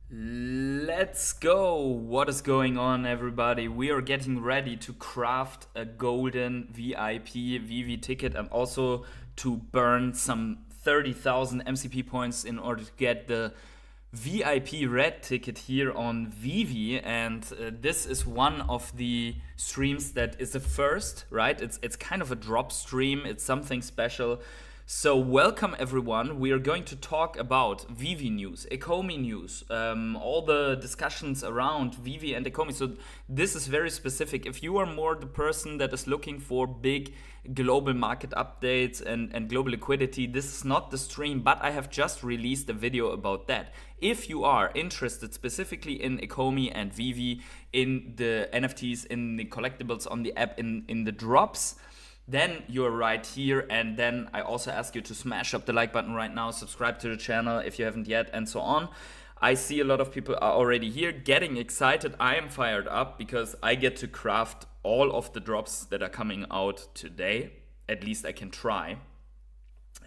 Let's go! What is going on, everybody? We are getting ready to craft a golden VIP VV ticket and also to burn some 30,000 MCP points in order to get the VIP red ticket here on Vivi. And this is one of the streams that is the first, right? It's kind of a drop stream, it's something special. So welcome everyone. We are going to talk about Vivi news, Ecomi news, all the discussions around Vivi and Ecomi. So this is very specific. If you are more the person that is looking for big global market updates and global liquidity, this is not the stream, but I have just released a video about that. If you are interested specifically in Ecomi and Vivi, in the NFTs, in the collectibles on the app, in the drops, then you're right here. And then I also ask you to smash up the like button right now, subscribe to the channel if you haven't yet, and so on. I see a lot of people are already here getting excited. I am fired up because I get to craft all of the drops that are coming out today. At least I can try.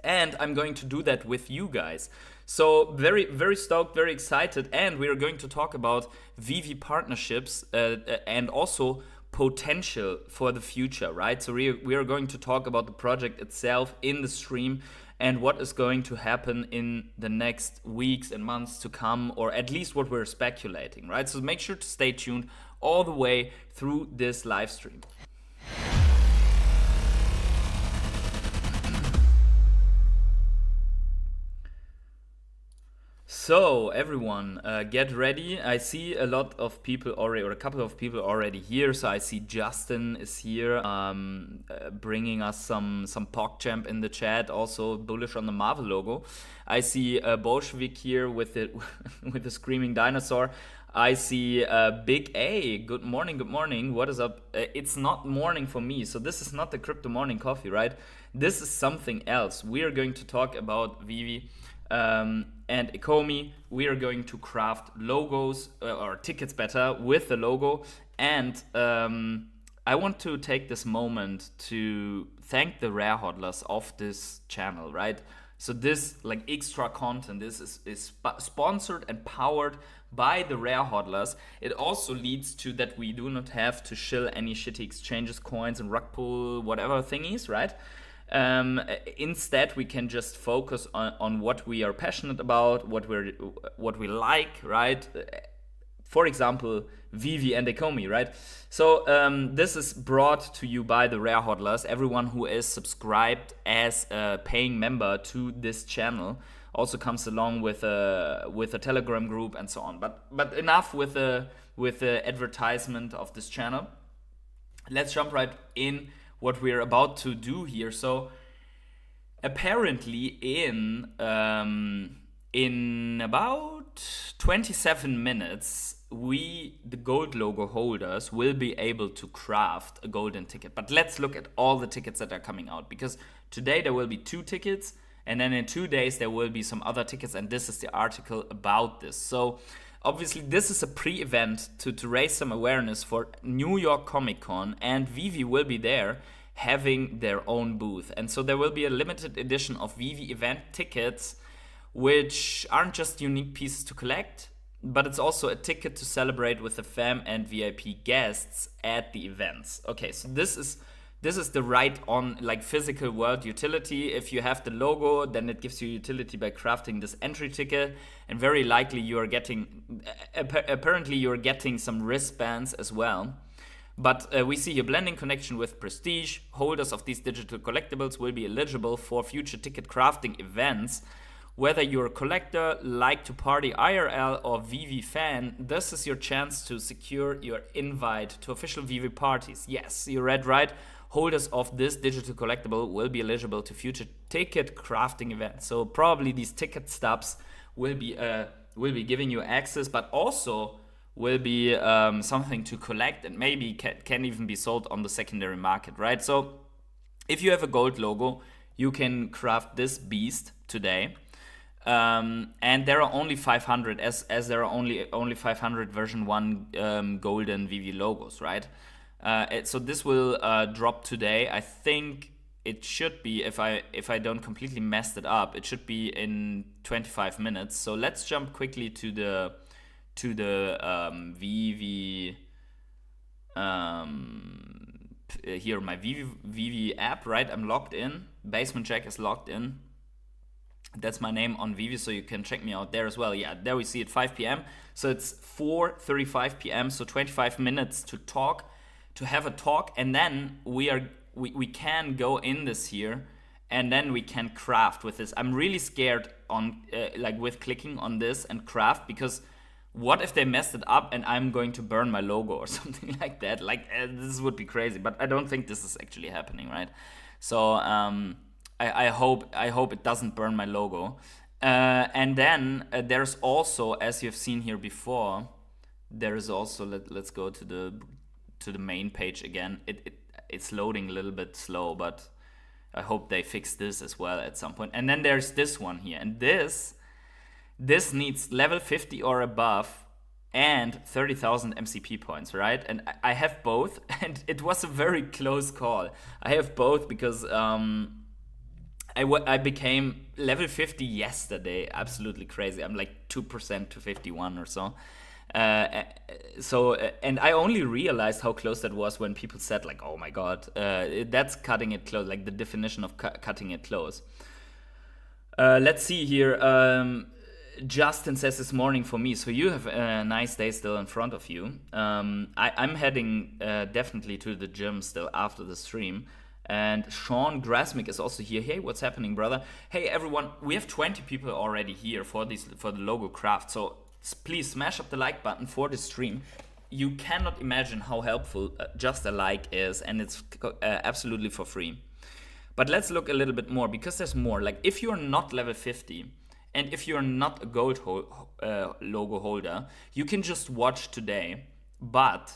And I'm going to do that with you guys. So very, very stoked, very excited. And we are going to talk about Vivi partnerships and also potential for the future, right? So we are going to talk about the project itself in the stream and what is going to happen in the next weeks and months to come, or at least what we're speculating, right? So make sure to stay tuned all the way through this live stream. So everyone, get ready. I see a lot of people already, or a couple of people already here. So I see Justin is here, bringing us some PogChamp in the chat. Also bullish on the Marvel logo. I see Bolshevik here with it with the screaming dinosaur. I see Big A. Good morning, good morning. What is up? It's not morning for me, so this is not the crypto morning coffee, right? This is something else. We are going to talk about Vivi. And Ecomi. We are going to craft logos or tickets better with the logo. And I want to take this moment to thank the rare hodlers of this channel, right? So this like extra content, this is sponsored and powered by the rare hodlers. It also leads to that we do not have to shill any shitty exchanges, coins, and rug pull, whatever thingies, right? Instead, we can just focus on what we are passionate about, what we like, right? For example, Vivi and Ecomi, right? So this is brought to you by the rare hodlers. Everyone who is subscribed as a paying member to this channel also comes along with a Telegram group and so on. But enough with the advertisement of this channel. Let's jump right in what we're about to do here. So apparently in about 27 minutes, the gold logo holders will be able to craft a golden ticket. But let's look at all the tickets that are coming out, because today there will be 2 tickets, and then in 2 days there will be some other tickets, and this is the article about this. So obviously, this is a pre-event to raise some awareness for New York Comic Con, and Vivi will be there having their own booth. And so there will be a limited edition of Vivi event tickets, which aren't just unique pieces to collect, but it's also a ticket to celebrate with the fam and VIP guests at the events. Okay, so this is the right on like physical world utility. If you have the logo, then it gives you utility by crafting this entry ticket, and very likely you are getting, apparently you're getting some wristbands as well. But we see here blending connection with prestige. Holders of these digital collectibles will be eligible for future ticket crafting events. Whether you're a collector, like to party IRL, or Vivi fan, this is your chance to secure your invite to official Vivi parties. Yes, you read right. Holders of this digital collectible will be eligible to future ticket crafting events. So probably these ticket stubs will be giving you access, but also will be something to collect, and maybe can even be sold on the secondary market, right? So if you have a gold logo, you can craft this beast today. And there are only 500, as there are only 500 version 1 golden Vivi logos, right? So this will drop today. I think it should be, if I don't completely mess it up, it should be in 25 minutes. So let's jump quickly to to the Veve here, my Veve app, right? I'm logged in. Basement Jack is logged in. That's my name on Veve, so you can check me out there as well. Yeah, there we see it 5 p.m. So it's 4:35 p.m. So 25 minutes to have a talk, and then we can go in this here, and then we can craft with this. I'm really scared on with clicking on this and craft, because what if they messed it up and I'm going to burn my logo or something like that? This would be crazy, but I don't think this is actually happening, right? So I hope it doesn't burn my logo. And then there's also, as you've seen here before, there is also, let's go to the main page again. It's loading a little bit slow, but I hope they fix this as well at some point. And then there's this one here, and this needs level 50 or above and 30,000 MCP points, right? And I have both, and it was a very close call. I have both because I became level 50 yesterday. Absolutely crazy. I'm like 2% to 51 or so. And I only realized how close that was when people said like, oh my god, that's cutting it close, like the definition of cutting it close. Let's see here. Justin says this morning for me, so you have a nice day still in front of you. I'm heading definitely to the gym still after the stream. And Sean Grasmick is also here. Hey, what's happening, brother? Hey, everyone, we have 20 people already here for the logo craft. So please smash up the like button for the stream. You cannot imagine how helpful just a like is, and it's absolutely for free. But let's look a little bit more, because there's more. Like, if you're not level 50, and if you're not a gold logo holder, you can just watch today. But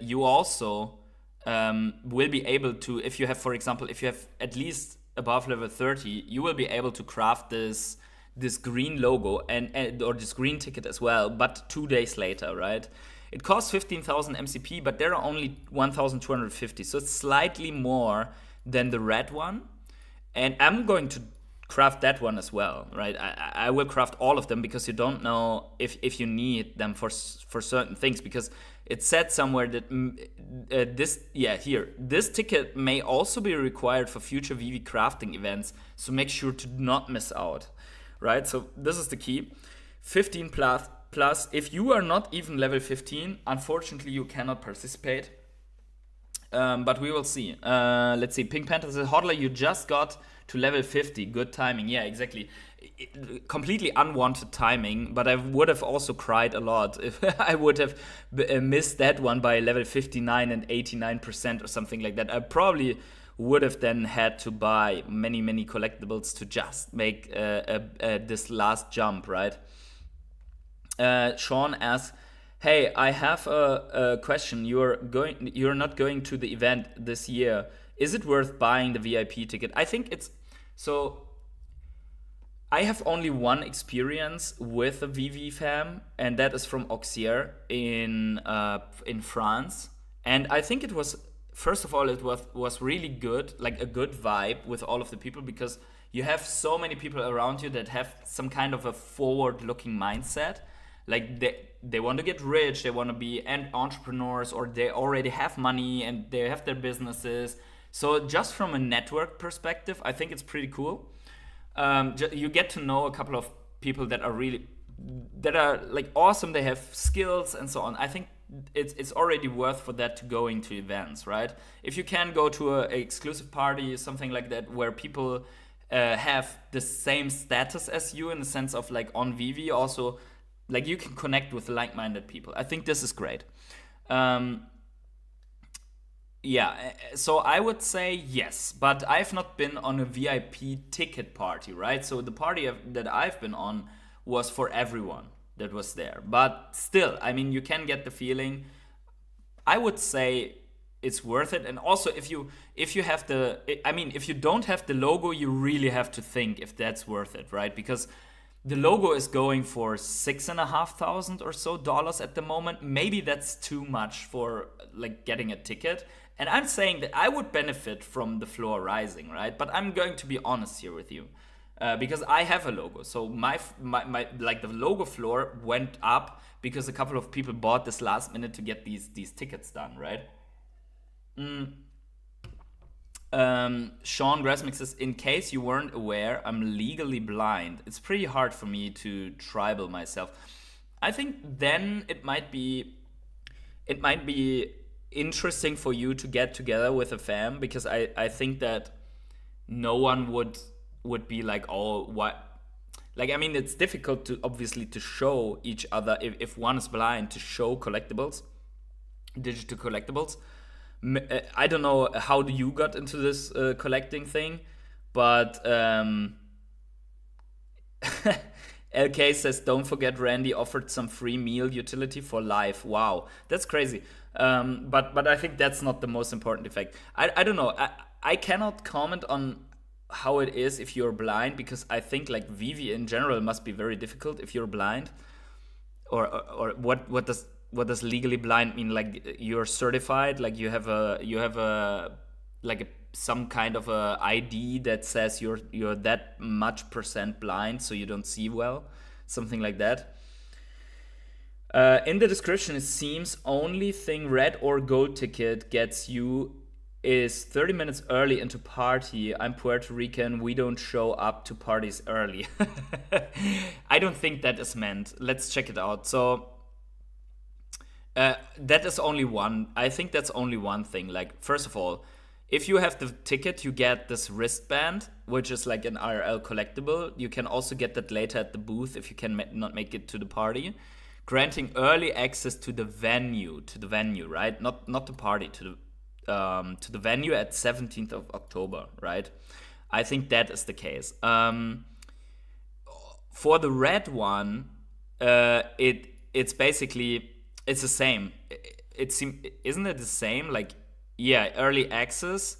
you also will be able to, if you have, for example, if you have at least above level 30, you will be able to craft this green logo and or this green ticket as well, but 2 days later, right? It costs 15,000 MCP, but there are only 1,250, so it's slightly more than the red one. And I'm going to craft that one as well, right? I will craft all of them, because you don't know if you need them for certain things, because it said somewhere that this ticket may also be required for future Veve crafting events, so make sure to not miss out, right? So this is the key. 15 plus. If you are not even level 15, unfortunately you cannot participate. But we will see. Let's see. Pink Panther says, Hodler, you just got to level 50. Good timing. Yeah, exactly. Completely unwanted timing, but I would have also cried a lot if I would have missed that one by level 59 and 89% or something like that. I probably would have then had to buy many, many collectibles to just make this last jump, right? Sean asks, hey, I have a question. You're not going to the event this year. Is it worth buying the VIP ticket? I think it's so. I have only one experience with a Veve fam, and that is from Auxerre in France. And I think it was, first of all, it was really good, like a good vibe with all of the people, because you have so many people around you that have some kind of a forward-looking mindset. Like they want to get rich, they want to be entrepreneurs, or they already have money and they have their businesses. So just from a network perspective, I think it's pretty cool. You get to know a couple of people that are like awesome. They have skills and so on. I think it's already worth for that to go into events, right? If you can go to an exclusive party, something like that, where people have the same status as you in the sense of like on Veve, also like you can connect with like-minded people. I think this is great. Yeah, so I would say yes, but I've not been on a VIP ticket party, right? So the party that I've been on was for everyone that was there. But still, I mean, you can get the feeling. I would say it's worth it. And also, if you have if you don't have the logo, you really have to think if that's worth it, right? Because the logo is going for $6,500 or so at the moment. Maybe that's too much for like getting a ticket. And I'm saying that I would benefit from the floor rising, right? But I'm going to be honest here with you. because I have a logo. So my like the logo floor went up because a couple of people bought this last minute to get these tickets done, right? Sean Grassmix says, in case you weren't aware, I'm legally blind. It's pretty hard for me to tribal myself. I think then it might be interesting for you to get together with a fam, because I think that no one would be like, oh, what, like, I mean, it's difficult to obviously to show each other if one is blind, to show collectibles, digital collectibles. I don't know how you got into this collecting thing, but LK says, don't forget Randy offered some free meal utility for life. Wow, that's crazy. But I think that's not the most important effect. I don't know. I cannot comment on how it is if you're blind, because I think like Veve in general must be very difficult if you're blind. Or what does legally blind mean? Like you're certified, like you have a like some kind of a ID that says you're that much percent blind, so you don't see well, something like that. In the description, it seems only thing red or gold ticket gets you is 30 minutes early into party. I'm Puerto Rican. We don't show up to parties early. I don't think that is meant. Let's check it out. So that is only one. I think that's only one thing. Like, first of all, if you have the ticket, you get this wristband, which is like an IRL collectible. You can also get that later at the booth if you can not make it to the party, granting early access to the venue, right? Not the party, to the venue at 17th of October, right? I think that is the case. For the red one, it's basically, it's the same. Isn't it the same? Like, yeah, early access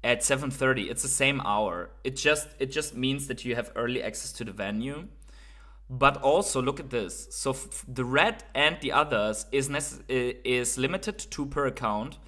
at 7:30. It's the same hour. It just means that you have early access to the venue. But also look at this. So the red and the others is limited to 2 per account.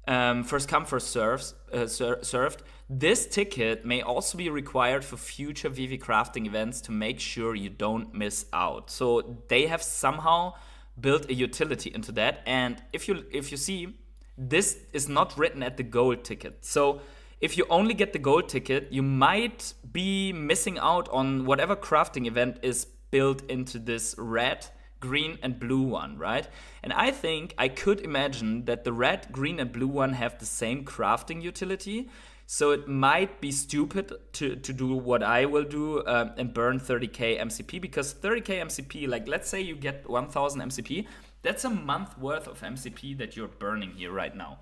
First come, first served. This ticket may also be required for future Veve crafting events to make sure you don't miss out. So they have somehow built a utility into that. And if you see, this is not written at the gold ticket. So if you only get the gold ticket, you might be missing out on whatever crafting event is built into this red, green, and blue one, right? And I think I could imagine that the red, green, and blue one have the same crafting utility. So it might be stupid to do what I will do and burn 30k MCP, because 30k MCP, like let's say you get 1000 MCP, that's a month worth of MCP that you're burning here right now.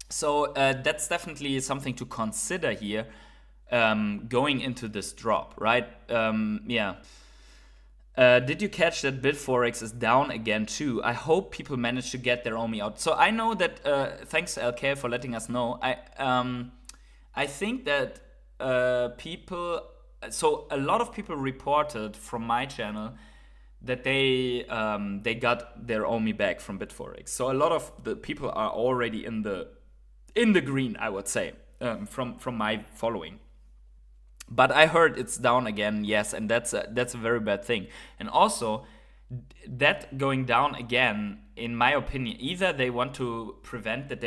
So that's definitely something to consider here going into this drop, right? Yeah. Did you catch that Bitforex is down again too? I hope people manage to get their OMI out. So I know that, thanks LK for letting us know. I think that people, so a lot of people reported from my channel that they got their OMI back from Bitforex. So a lot of the people are already in the green, I would say, from my following. But I heard it's down again, yes, and that's a very bad thing. And also, that going down again, in my opinion, either they want to prevent that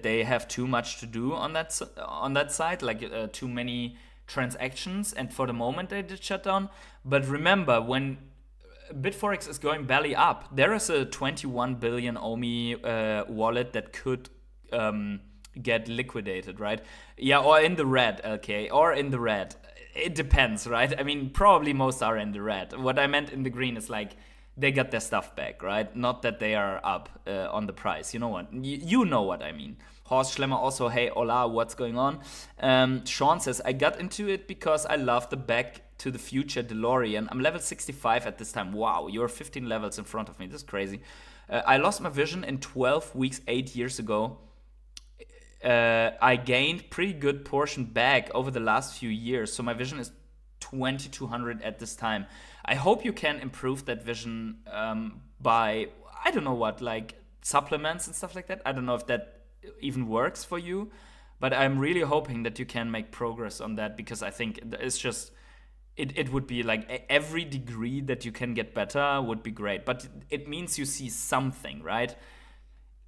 they have too much to do on that side, like too many transactions, and for the moment they did shut down. But remember, when Bitforex is going belly up, there is a 21 billion OMI wallet that could get liquidated, right? Yeah, or in the red, LK, or in the red. It depends, right? I mean, probably most are in the red. What I meant in the green is like they got their stuff back, right? Not that they are up on the price. You know what? You know what I mean. Horst Schlemmer also, hey, hola, what's going on? Sean says, I got into it because I love the Back to the Future DeLorean. I'm level 65 at this time. Wow, you're 15 levels in front of me. This is crazy. I lost my vision in 12 weeks 8 years ago. I gained pretty good portion back over the last few years, so my vision is 2200 at this time. I hope you can improve that vision by, I don't know what, like supplements and stuff like that. I don't know if that even works for you, But I'm really hoping that you can make progress on that, because I think it's just it would be like every degree that you can get better would be great. But it means you see something, right?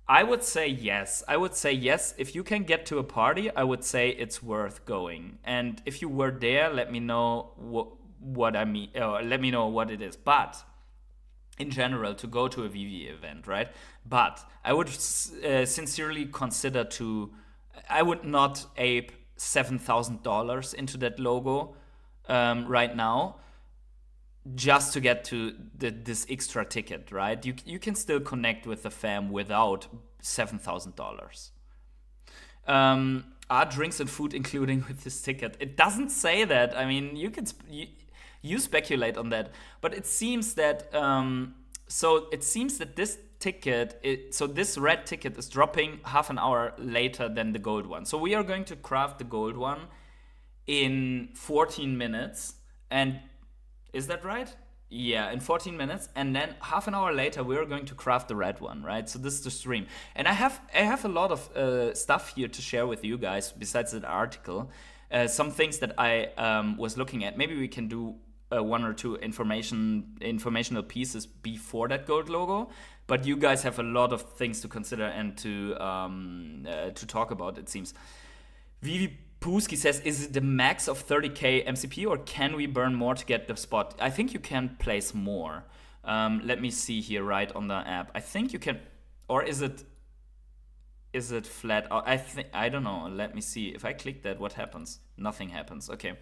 I would say yes. I would say yes. If you can get to a party, I would say it's worth going. And if you were there, let me know what I mean. Let me know what it is. But in general, to go to a Veve event, right? But I would sincerely consider to. I would not ape $7,000 into that logo right now, just to get to this extra ticket, right? You can still connect with the fam without $7,000. Are drinks and food including with this ticket? It doesn't say that. I mean, you speculate on that, but it seems that this ticket, so this red ticket is dropping half an hour later than the gold one. So we are going to craft the gold one in 14 minutes, and is that right? Yeah, in 14 minutes, and then half an hour later we're going to craft the red one, right? So this is the stream, and I have a lot of stuff here to share with you guys besides that article. Some things that I was looking at. Maybe we can do one or two informational pieces before that gold logo. But you guys have a lot of things to consider and to talk about. It seems. Vivi Puski says, is it the max of 30k MCP, or can we burn more to get the spot? I think you can place more. Let me see here right on the app. I think you can, or is it flat? I don't know. Let me see. If I click that, what happens? Nothing happens. Okay.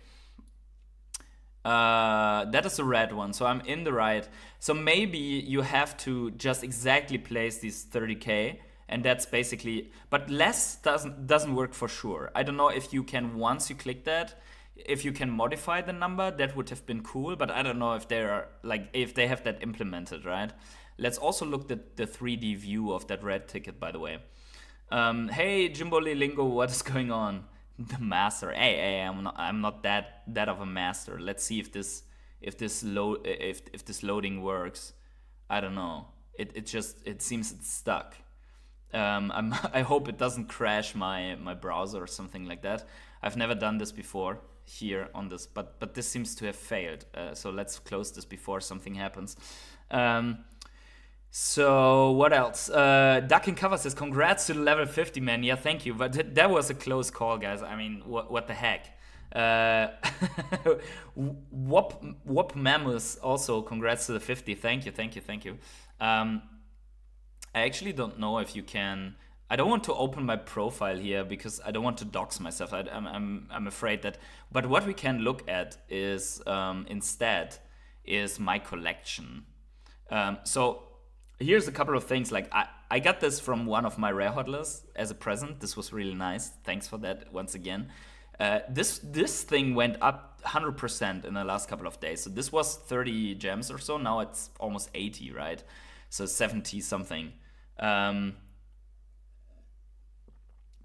That is the red one, so I'm in the right. So maybe you have to just exactly place these 30k, and that's basically. But less doesn't work for sure. I don't know if you can, once you click that, if you can modify the number. That would have been cool, but I don't know if if they have that implemented, right? Let's also look at the 3D view of that red ticket, by the way. Hey Jimbo Lingo, what is going on? The master. Hey, I'm not that of a master. Let's see if this loading works. I don't know. It seems it's stuck. I hope it doesn't crash my browser or something like that. I've never done this before here on this, but this seems to have failed. So let's close this before something happens. So what else? Duck and Cover says, congrats to the level 50, man. Yeah, thank you. But that was a close call, guys. I mean, what the heck? Wop Mammoth also, congrats to the 50. Thank you. I actually don't know if you can. I don't want to open my profile here because I don't want to dox myself. I'm afraid that. But what we can look at is instead is my collection. So here's a couple of things. Like I got this from one of my rare hodlers as a present. This was really nice. Thanks for that once again. This thing went up 100% in the last couple of days. So this was 30 gems or so. Now it's almost 80, right? So 70 something.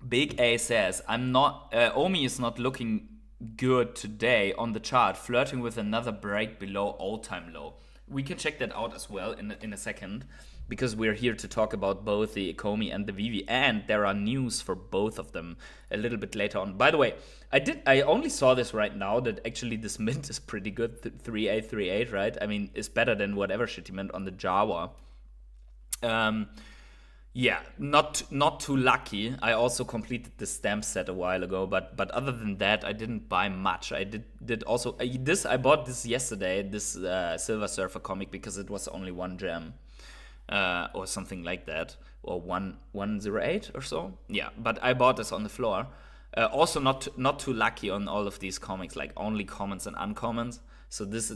Big A says, Omi is not looking good today on the chart, flirting with another break below all-time low. We can check that out as well in a second, because we're here to talk about both the Ecomi and the Veve, and there are news for both of them a little bit later on. By the way, I only saw this right now, that actually this mint is pretty good, 3838, right? I mean, it's better than whatever shit he meant on the Java. Yeah, not too lucky. I also completed the stamp set a while ago, but other than that, I didn't buy much. I did also I bought this yesterday, this Silver Surfer comic, because it was only 1 gem, or something like that, or 108 or so. Yeah, but I bought this on the floor. Also not too lucky on all of these comics, like only commons and uncommons. So this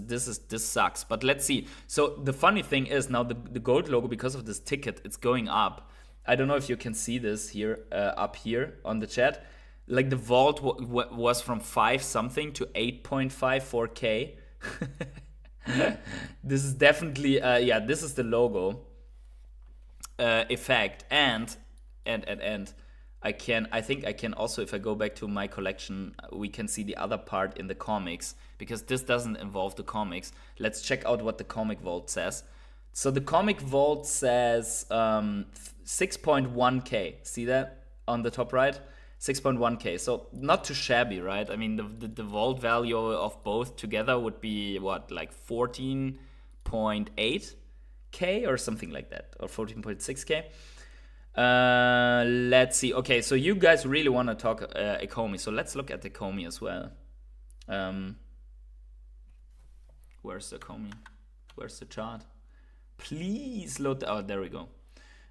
sucks. But let's see. So the funny thing is now the gold logo, because of this ticket, it's going up. I don't know if you can see this here up here on the chat. Like the vault was from 5 something to 8.54k. This is definitely this is the logo effect, and I think I can also, if I go back to my collection, we can see the other part in the comics, because this doesn't involve the comics. Let's check out what the comic vault says. So the comic vault says 6.1k. See that on the top right? 6.1k. So not too shabby, right? I mean, the vault value of both together would be what, like 14.8k or something like that, or 14.6k. Let's see. Okay, so you guys really want to talk Ecomi, so let's look at Ecomi as well. Where's the Ecomi? Where's the chart? Please load. Oh, there we go.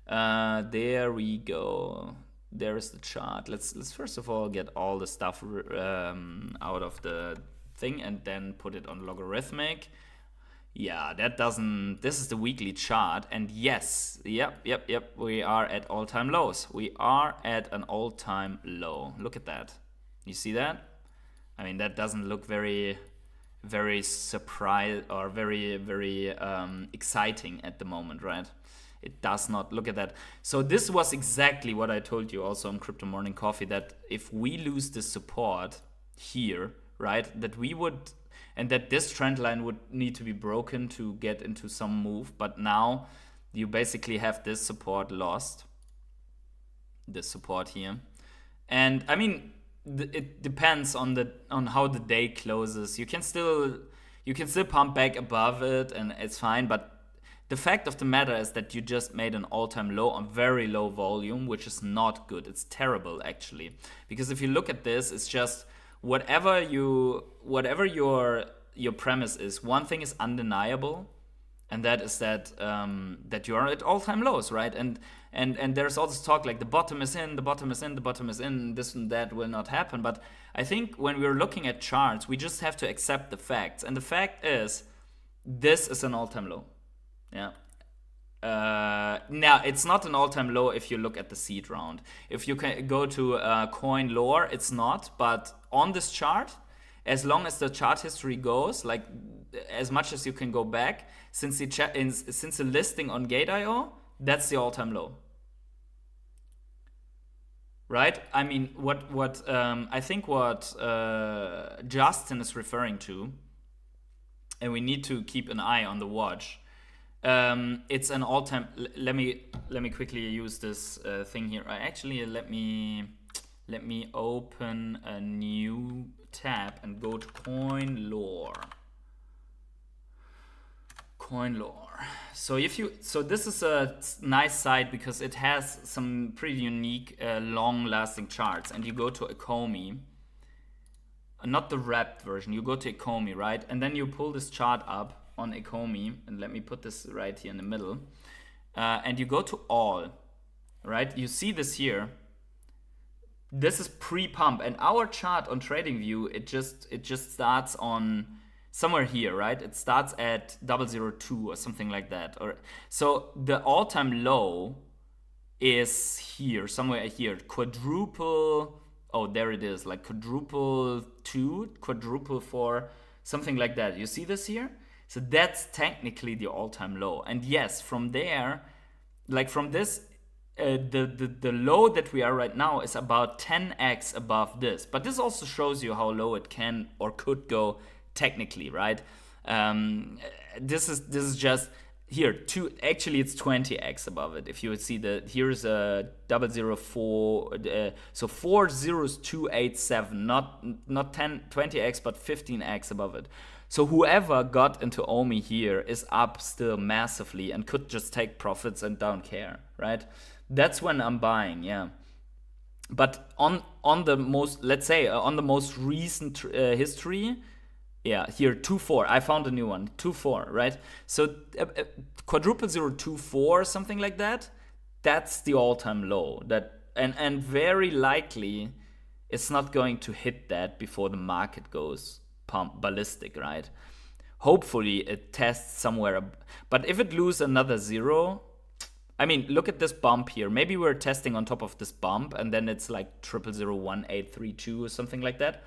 There we go. There is the chart. Let's first of all get all the stuff out of the thing and then put it on logarithmic. Yeah, that doesn't. This is the weekly chart, and yes, yep. We are at all-time lows. We are at an all-time low. Look at that. You see that? I mean, that doesn't look very surprised or very exciting at the moment, right? It does not. Look at that. So this was exactly what I told you also on Crypto Morning Coffee, that if we lose the support here, right, that we would, and that this trend line would need to be broken to get into some move. But now you basically have this support lost, this support here. And I mean, it depends on how the day closes. You can still pump back above it and it's fine, but the fact of the matter is that you just made an all-time low on very low volume, which is not good. It's terrible, actually. Because if you look at this, it's just whatever your premise is, one thing is undeniable, and that is that that you are at all-time lows, right? And there's all this talk like the bottom is in, this and that will not happen. But I think when we're looking at charts, we just have to accept the facts. And the fact is, this is an all-time low. Yeah. Now, it's not an all-time low if you look at the seed round. If you can go to coin lore, it's not. But on this chart, as long as the chart history goes, like as much as you can go back, since the listing on Gate.io, that's the all-time low. Right? I mean, I think what Justin is referring to, and we need to keep an eye on the watch. It's an all-time. Let me quickly use this thing here. Actually, let me open a new tab and go to coin lore. So this is a nice site because it has some pretty unique, long-lasting charts. And you go to Ecomi, not the wrapped version. You go to Ecomi, right? And then you pull this chart up on Ecomi, and let me put this right here in the middle, and you go to all, right? You see this here. This is pre-pump, and our chart on TradingView, it just starts on somewhere here, right? It starts at 002 or something like that. Or so the all-time low is here, somewhere here. Quadruple. Oh, there it is. Like quadruple 2, quadruple 4, something like that. You see this here? So that's technically the all-time low. And yes, from there, like from this, the low that we are right now is about 10x above this. But this also shows you how low it can or could go technically, right? This is just here. Actually, it's 20x above it. If you would see here's a 004, so 40287, not 20x, but 15x above it. So whoever got into OMI here is up still massively and could just take profits and don't care, right? That's when I'm buying, yeah. But on the most, let's say, on the most recent history, yeah, here 2.4. I found a new one, 2.4, right? So quadruple 0.24, something like that. That's the all-time low. And very likely, it's not going to hit that before the market goes ballistic, right? Hopefully it tests somewhere, but if it loses another zero, I mean, look at this bump here. Maybe we're testing on top of this bump, and then it's like 0.001832 or something like that.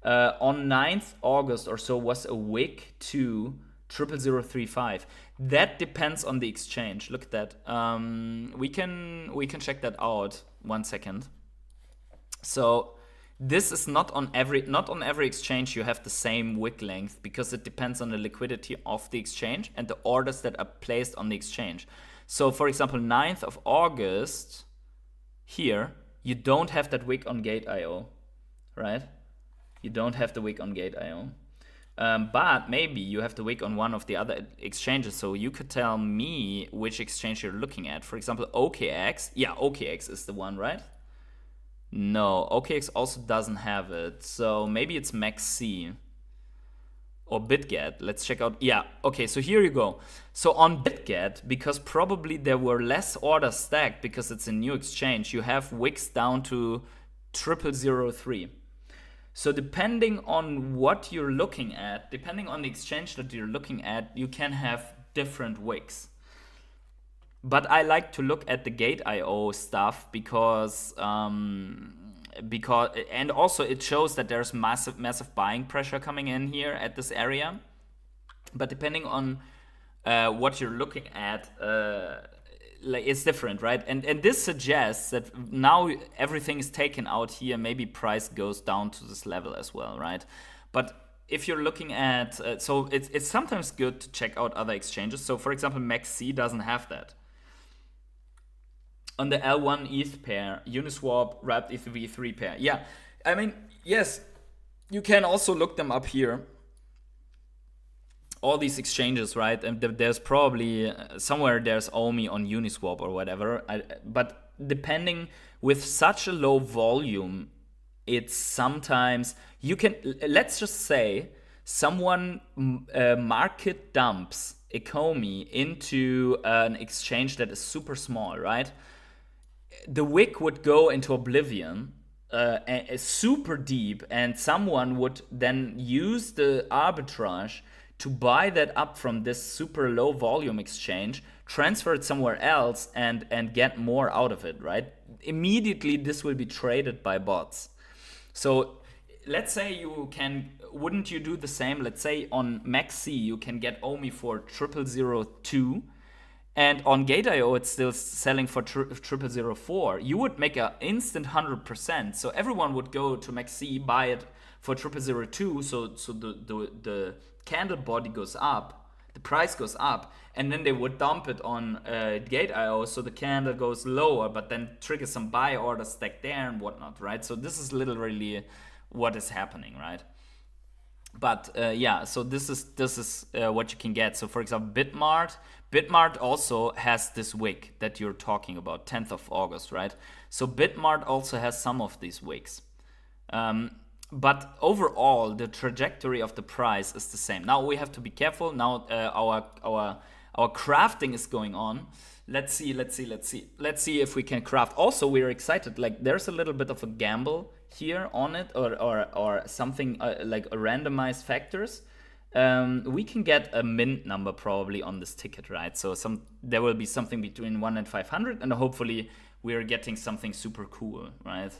On 9th August or so was a wick to 0.0035. That depends on the exchange. Look at that. We can check that out. 1 second. So this is not on every exchange you have the same wick length, because it depends on the liquidity of the exchange and the orders that are placed on the exchange. So for example, 9th of August here, you don't have that wick on Gate.io, right? You don't have the wick on Gate.io. But maybe you have the wick on one of the other exchanges. So you could tell me which exchange you're looking at. For example, OKX. Yeah, OKX is the one, right? No, OKX also doesn't have it. So maybe it's MaxC or BitGet. Let's check out. Yeah, okay, so here you go. So on BitGet, because probably there were less orders stacked because it's a new exchange, you have wicks down to 0003. So depending on what you're looking at, depending on the exchange that you're looking at, you can have different wicks. But I like to look at the Gate.io stuff because and also it shows that there's massive buying pressure coming in here at this area. But depending on what you're looking at, like it's different, right? And this suggests that now everything is taken out here. Maybe price goes down to this level as well, right? But if you're looking at, so it's sometimes good to check out other exchanges. So for example, MaxC doesn't have that. On the L1 ETH pair, Uniswap, Wrapped ETH V3 pair. Yeah, I mean, yes, you can also look them up here. All these exchanges, right? And there's probably somewhere there's Omi on Uniswap or whatever. But depending with such a low volume, it's sometimes you can, let's just say someone market dumps Ecomi into an exchange that is super small, right? The wick would go into oblivion, super deep, and someone would then use the arbitrage to buy that up from this super low volume exchange, transfer it somewhere else, and get more out of it, right? Immediately, this will be traded by bots. So let's say wouldn't you do the same? Let's say on MaxC, you can get Omi for 0002. And on Gate.io, it's still selling for 0004. You would make an instant 100%. So everyone would go to MaxC, buy it for 0002. So the candle body goes up, the price goes up, and then they would dump it on Gate.io. So the candle goes lower, but then triggers some buy orders stacked there and whatnot, right? So this is literally what is happening, right? But yeah, so this is what you can get. So for example, Bitmart also has this wick that you're talking about, 10th of August, right? So Bitmart also has some of these wicks. But overall, the trajectory of the price is the same. Now we have to be careful. Now our crafting is going on. Let's see if we can craft. Also, we're excited. Like there's a little bit of a gamble here on it, or something like a randomized factors. We can get a mint number probably on this ticket, right? So there will be something between 1 and 500, and hopefully we're getting something super cool, right?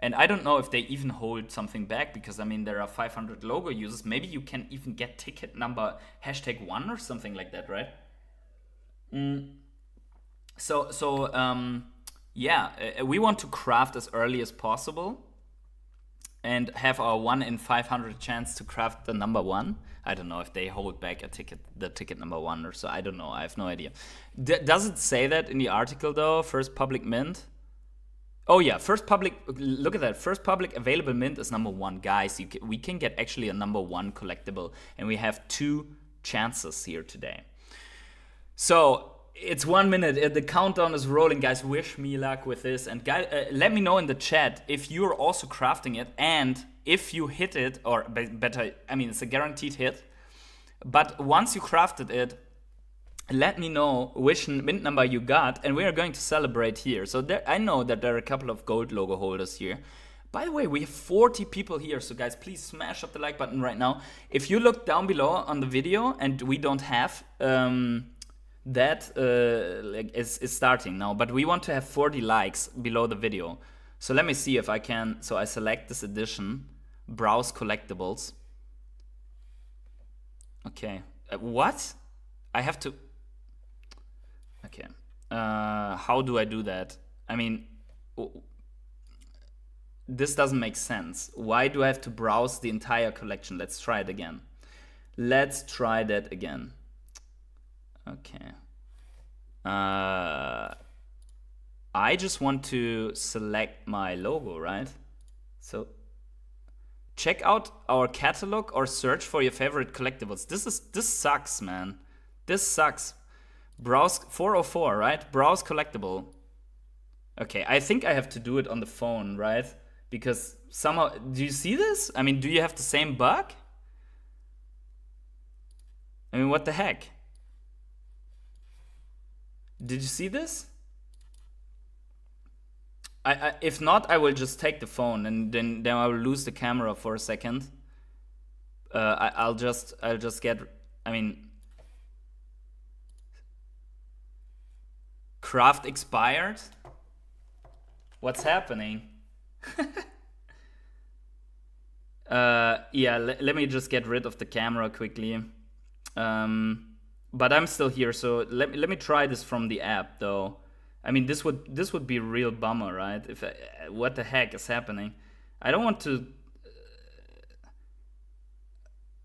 And I don't know if they even hold something back, because I mean there are 500 logo users. Maybe you can even get ticket number #1 or something like that, right? Yeah, we want to craft as early as possible and have our 1 in 500 chance to craft the number 1. I don't know if they hold back the ticket number 1 or so. I don't know. I have no idea. Does it say that in the article though? First public mint? Oh yeah, first public. Look at that. First public available mint is number 1, guys. We can get actually a number 1 collectible, and we have 2 chances here today. So it's 1 minute. The countdown is rolling, guys. Wish me luck with this. And guys, let me know in the chat if you're also crafting it, and if you hit it, or better, I mean, it's a guaranteed hit. But once you crafted it, let me know which mint number you got, and we are going to celebrate here. So I know that there are a couple of gold logo holders here. By the way, we have 40 people here, so guys, please smash up the like button right now. If you look down below on the video, and we don't have that is starting now, but we want to have 40 likes below the video. So let me see if I can. So I select this edition, browse collectibles. Okay, what? I have to. Okay, how do I do that? I mean, this doesn't make sense. Why do I have to browse the entire collection? Let's try it again. Let's try that again. Okay. I just want to select my logo, right? So check out our catalog or search for your favorite collectibles. This sucks, man. This sucks. Browse 404, right? Browse collectible. Okay, I think I have to do it on the phone, right? Because somehow, do you see this? I mean, do you have the same bug? I mean, what the heck? Did you see this? If not, I will just take the phone and then I will lose the camera for a second. I'll just get. I mean, craft expired. What's happening? Yeah, let me just get rid of the camera quickly. But I'm still here, so let me try this from the app though. I mean, this would be a real bummer, right? If what the heck is happening? I don't want to.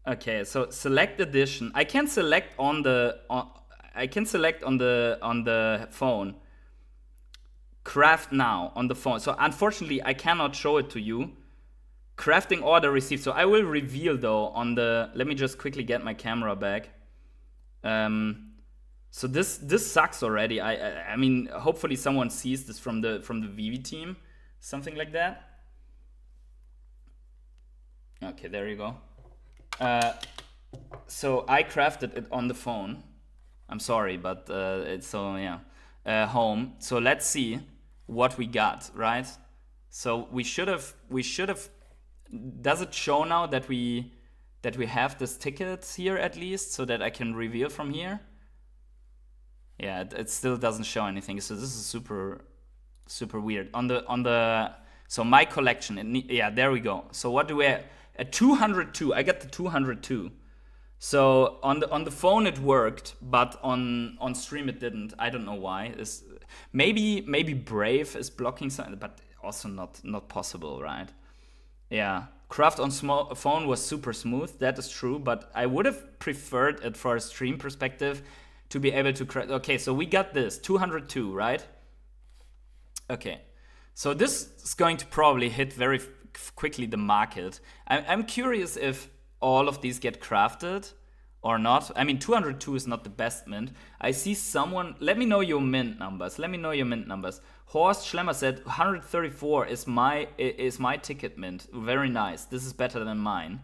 Okay, so select edition. I can select on the phone. Craft now on the phone. So unfortunately, I cannot show it to you. Crafting order received. So I will reveal though on the. Let me just quickly get my camera back. So this sucks already. I mean, hopefully someone sees this from the Veve team, something like that. Okay, there you go. So I crafted it on the phone. I'm sorry, but it's so yeah. Home. So let's see what we got, right? So we should have. Does it show now that we have this ticket here at least, so that I can reveal from here? Yeah, it still doesn't show anything. So this is super weird. On the so my collection. Yeah, there we go. So what do we have? A 202. I got the 202. So on the phone it worked, but on stream it didn't. I don't know why. Maybe Brave is blocking something, but also not possible, right? Yeah. Craft on phone was super smooth. That is true, but I would have preferred it for a stream perspective to be able to craft. Okay, so we got this 202, right? Okay, so this is going to probably hit very quickly the market. I'm curious if all of these get crafted or not. I mean, 202 is not the best mint. I see someone. Let me know your mint numbers. Horst Schlemmer said 134 is my ticket mint. Very nice. This is better than mine.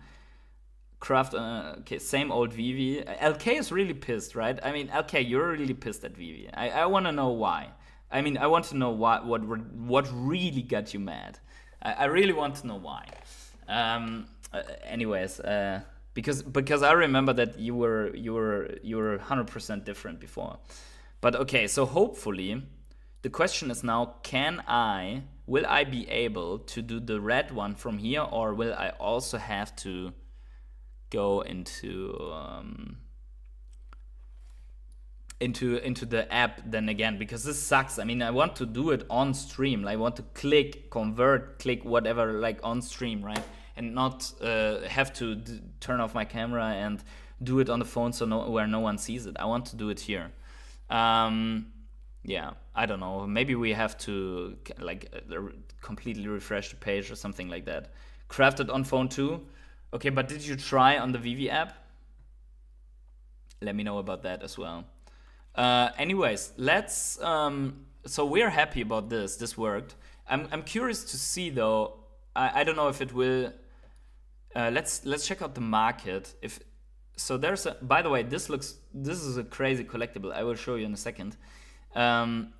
Craft. Okay, same old Veve. LK is really pissed, right? I mean, LK, you're really pissed at Veve. I want to know why. I mean, I want to know what really got you mad. I really want to know why. Anyways, because I remember that you were 100% different before. But okay, so hopefully the question is now, will I be able to do the red one from here, or will I also have to go into the app then again? Because this sucks. I mean, I want to do it on stream. I want to click whatever, like on stream, right? And not have to turn off my camera and do it on the phone where no one sees it. I want to do it here. Yeah, I don't know. Maybe we have to completely refresh the page or something like that. Crafted on phone too. Okay, but did you try on the Veve app? Let me know about that as well. Anyways, let's. So we're happy about this. This worked. I'm curious to see though. I don't know if it will. Let's check out the market. So there's a. By the way, this is a crazy collectible. I will show you in a second.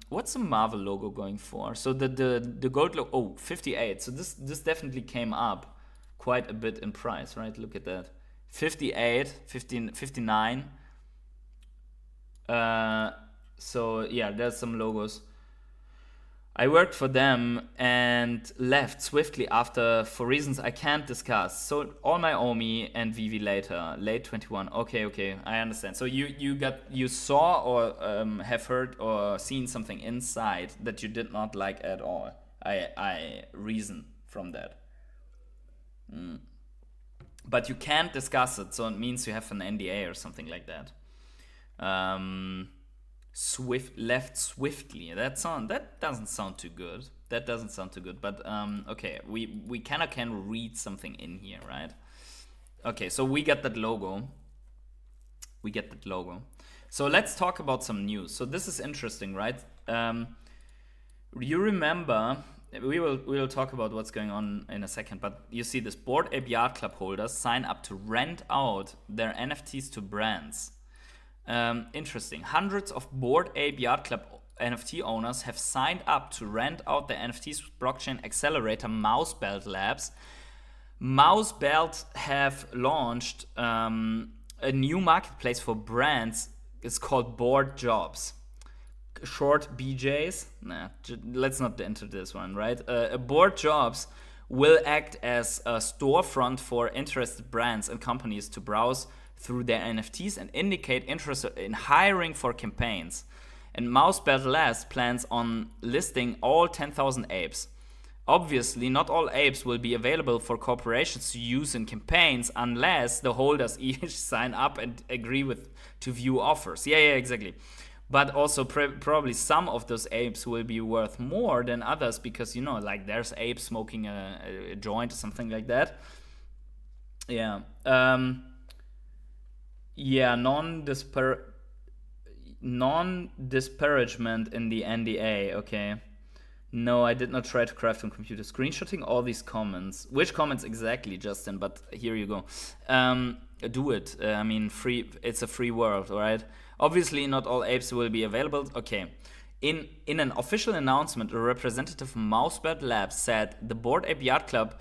What's the Marvel logo going for? So the gold logo. Oh, 58. So this definitely came up quite a bit in price, right? Look at that. 58, 59. So yeah, there's some logos. I worked for them and left swiftly after for reasons I can't discuss. So all my Omi and Veve later, late 21. Okay, I understand. So you saw or have heard or seen something inside that you did not like at all. I reason from that. But you can't discuss it, so it means you have an NDA or something like that. left swiftly. That doesn't sound too good. That doesn't sound too good. But okay, we kind of can read something in here, right? Okay, so we get that logo. We get that logo. So let's talk about some news. So this is interesting, right? You remember, we will talk about what's going on in a second, but you see this Bored Ape Yacht Club holders sign up to rent out their NFTs to brands. Interesting. Hundreds of Bored Ape Yacht Club NFT owners have signed up to rent out their NFTs with blockchain accelerator Mousebelt Labs. Mousebelt have launched a new marketplace for brands. It's called Bored Jobs. Short BJs. Nah, let's not enter this one, right? Bored Jobs will act as a storefront for interested brands and companies to browse through their NFTs and indicate interest in hiring for campaigns. And Mousebelt Labs plans on listing all 10,000 apes. Obviously, not all apes will be available for corporations to use in campaigns unless the holders each sign up and agree to view offers. Yeah, exactly. But also probably some of those apes will be worth more than others because, like there's apes smoking a joint or something like that. Yeah. Non-disparagement in the NDA. Okay. No, I did not try to craft on computer. Screenshotting all these comments. Which comments exactly, Justin? But here you go. Do it. Free. It's a free world, all right? Obviously, not all apes will be available. Okay. In an official announcement, a representative from Mousebelt Labs said the Bored Ape Yacht Club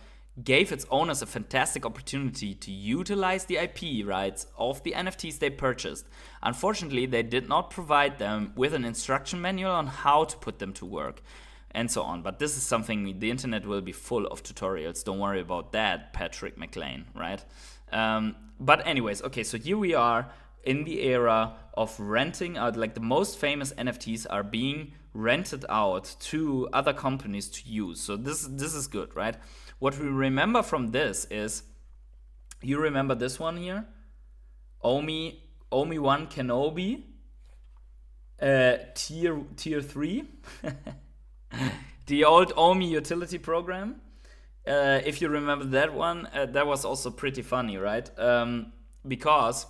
gave its owners a fantastic opportunity to utilize the IP rights of the NFTs they purchased. Unfortunately, they did not provide them with an instruction manual on how to put them to work, and so on. But this is something, the internet will be full of tutorials. Don't worry about that, Patrick McLean, right? But anyways, okay, so here we are in the era of renting out, like the most famous NFTs are being rented out to other companies to use. So this is good, right? What we remember from this is, you remember this one here? Omi-Wan Kenobi, tier 3. The old Omi utility program. If you remember that one, that was also pretty funny, right? Because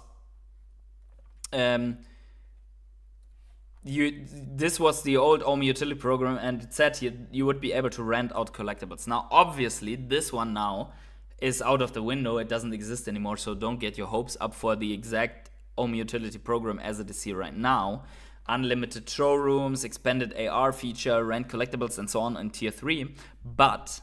this was the old Omi utility program, and it said you would be able to rent out collectibles. Now, obviously, this one now is out of the window. It doesn't exist anymore, so don't get your hopes up for the exact Omi utility program as it is here right now. Unlimited showrooms, expanded AR feature, rent collectibles, and so on in tier 3. But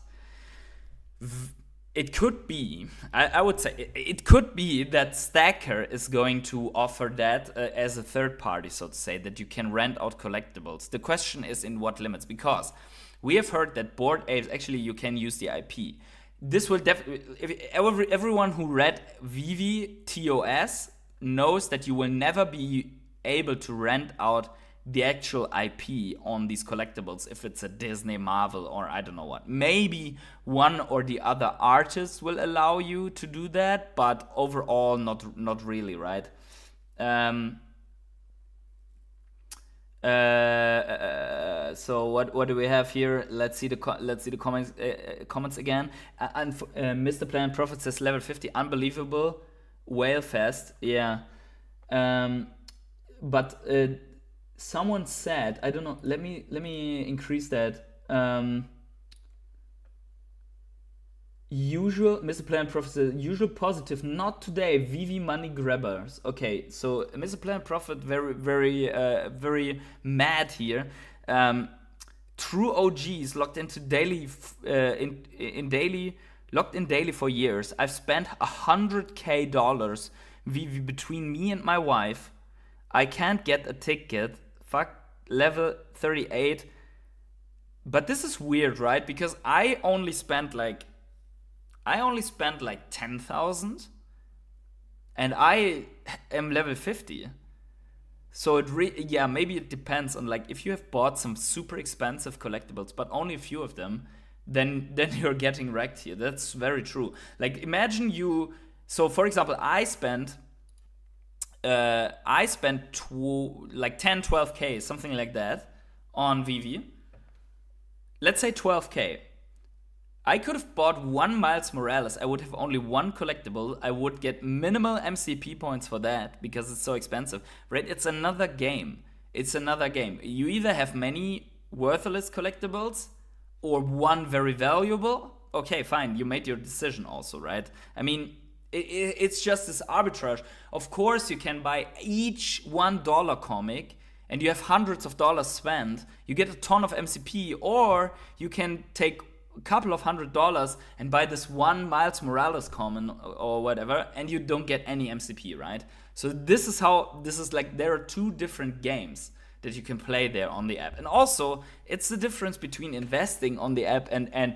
it could be, I would say, it could be that Stacker is going to offer that as a third party, so to say, that you can rent out collectibles. The question is in what limits, because we have heard that Bored Apes, actually you can use the IP. This will definitely, everyone who read Veve TOS knows that you will never be able to rent out the actual IP on these collectibles if it's a Disney, Marvel, or I don't know what. Maybe one or the other artist will allow you to do that, but overall not really, right? So what do we have here? Let's see the comments again. And Mr. Planet Prophet says level 50, unbelievable, whale fest, yeah. But someone said, I don't know, let me increase that. Usual, Mr. Planet Prophet says, usual positive, not today, Veve money grabbers. Okay, so Mr. Planet Prophet very mad here. True OGs locked into daily locked in daily for years. I've spent $100K Veve between me and my wife. I can't get a ticket. Fuck, level 38. But this is weird, right? Because I only spent like 10,000 and I am level 50. So maybe it depends on, like, if you have bought some super expensive collectibles but only a few of them, then you're getting wrecked here. That's very true. Like, imagine so for example, I spent I spent like 10, 12K, something like that, on Veve. Let's say 12K. I could have bought one Miles Morales. I would have only one collectible. I would get minimal MCP points for that because it's so expensive. Right? It's another game. It's another game. You either have many worthless collectibles or one very valuable. Okay, fine. You made your decision also, right? I mean, it's just this arbitrage. Of course, you can buy each $1 comic and you have hundreds of dollars spent. You get a ton of MCP, or you can take a couple of $100 and buy this one Miles Morales common or whatever, and you don't get any MCP, right? So this is like, there are two different games that you can play there on the app. And also, it's the difference between investing on the app and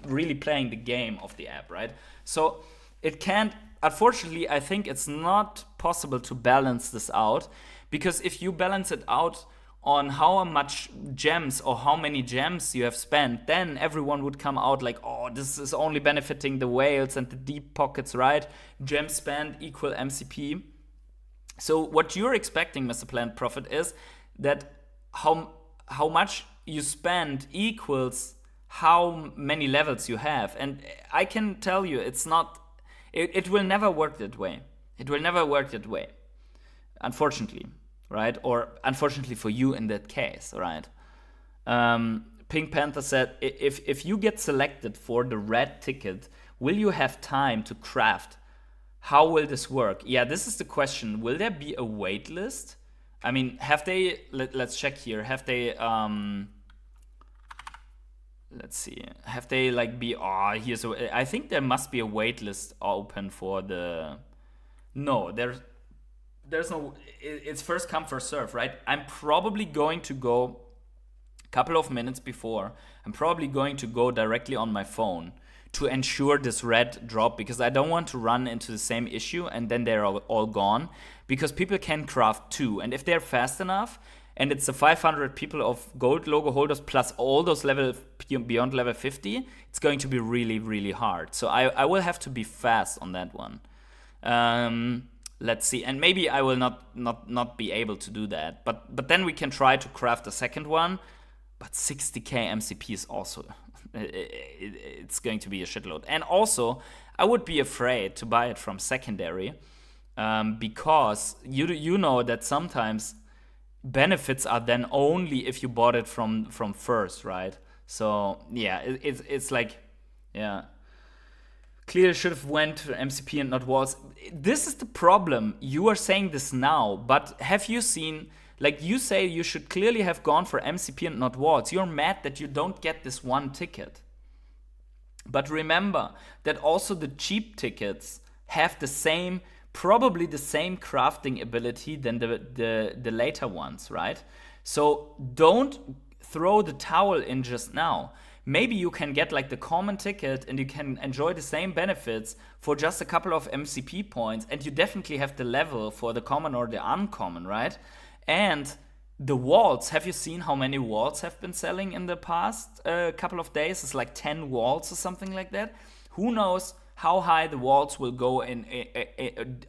really playing the game of the app, right? So it can't, unfortunately, I think it's not possible to balance this out, because if you balance it out on how much gems or how many gems you have spent, then everyone would come out like, oh, this is only benefiting the whales and the deep pockets, right? Gems spent equal MCP. So what you're expecting, Mr. Planned Profit, is that how much you spend equals how many levels you have. And I can tell you, it's not, it will never work that way. It will never work that way, unfortunately, right? Or unfortunately for you in that case, right? Pink Panther said, if you get selected for the red ticket, will you have time to craft? How will this work? Yeah, this is the question. Will there be a wait list? I mean, have they, let's check here, have they, let's see, have they like here's I think there must be a wait list open for the, no, there's no, it's first come, first serve, right? I'm probably going to go a couple of minutes before, I'm probably going to go directly on my phone to ensure this red drop, because I don't want to run into the same issue and then they're all gone, because people can craft too, and if they're fast enough, and it's the 500 people of gold logo holders plus all those level beyond level 50, it's going to be really, really hard. So I will have to be fast on that one. Let's see, and maybe I will not be able to do that, but then we can try to craft a second one. But 60k MCP is also, it's going to be a shitload. And also, I would be afraid to buy it from secondary, because you know that sometimes benefits are then only if you bought it from first, right? So yeah, it's like, yeah, clearly should have went to MCP and not walls. This is the problem. You are saying this now, but have you seen? Like, you say you should clearly have gone for MCP and not walls. You're mad that you don't get this one ticket. But remember that also the cheap tickets have the same, probably the same crafting ability than the later ones, right? So don't throw the towel in just now. Maybe you can get like the common ticket and you can enjoy the same benefits for just a couple of MCP points, and you definitely have the level for the common or the uncommon, right? And the walls, have you seen how many walls have been selling in the past couple of days? It's like 10 walls or something like that. Who knows how high the walls will go in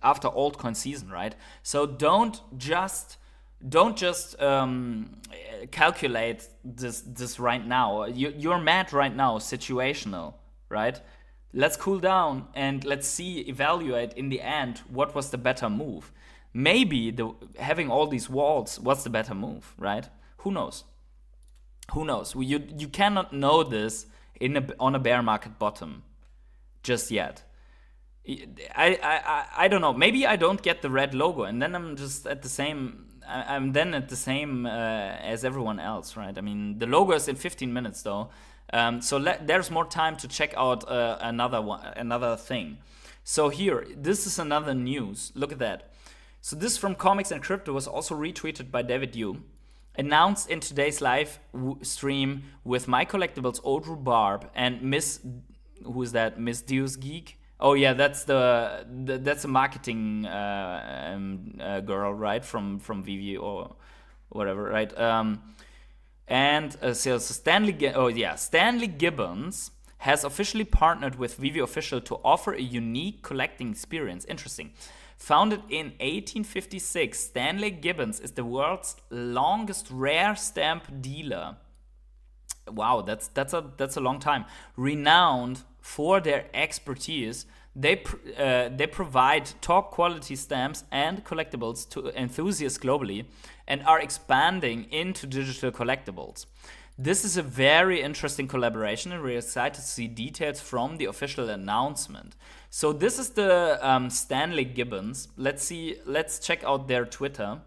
after altcoin season, right? So don't just calculate this right now. You're mad right now, situational, right? Let's cool down and let's evaluate in the end what was the better move. Maybe having all these walls was the better move, right? Who knows? Who knows? You cannot know this on a bear market bottom just yet. I don't know. Maybe I don't get the red logo, and then I'm just at the same. I'm then at the same as everyone else, right? I mean, the logo is in 15 minutes though, so there's more time to check out another thing. So here, this is another news. Look at that. So this from Comics and Crypto was also retweeted by David Yu. Announced in today's live stream with My Collectibles Old Rhubarb and Miss, who is that? Miss Deus Geek. Oh yeah, that's that's a marketing girl, right? From Veve or whatever, right? And so Stanley Gibbons has officially partnered with Veve Official to offer a unique collecting experience. Interesting. Founded in 1856, Stanley Gibbons is the world's longest rare stamp dealer. Wow, that's a long time. Renowned for their expertise, they provide top quality stamps and collectibles to enthusiasts globally, and are expanding into digital collectibles. This is a very interesting collaboration, and we're excited to see details from the official announcement. So this is the Stanley Gibbons. Let's check out their Twitter.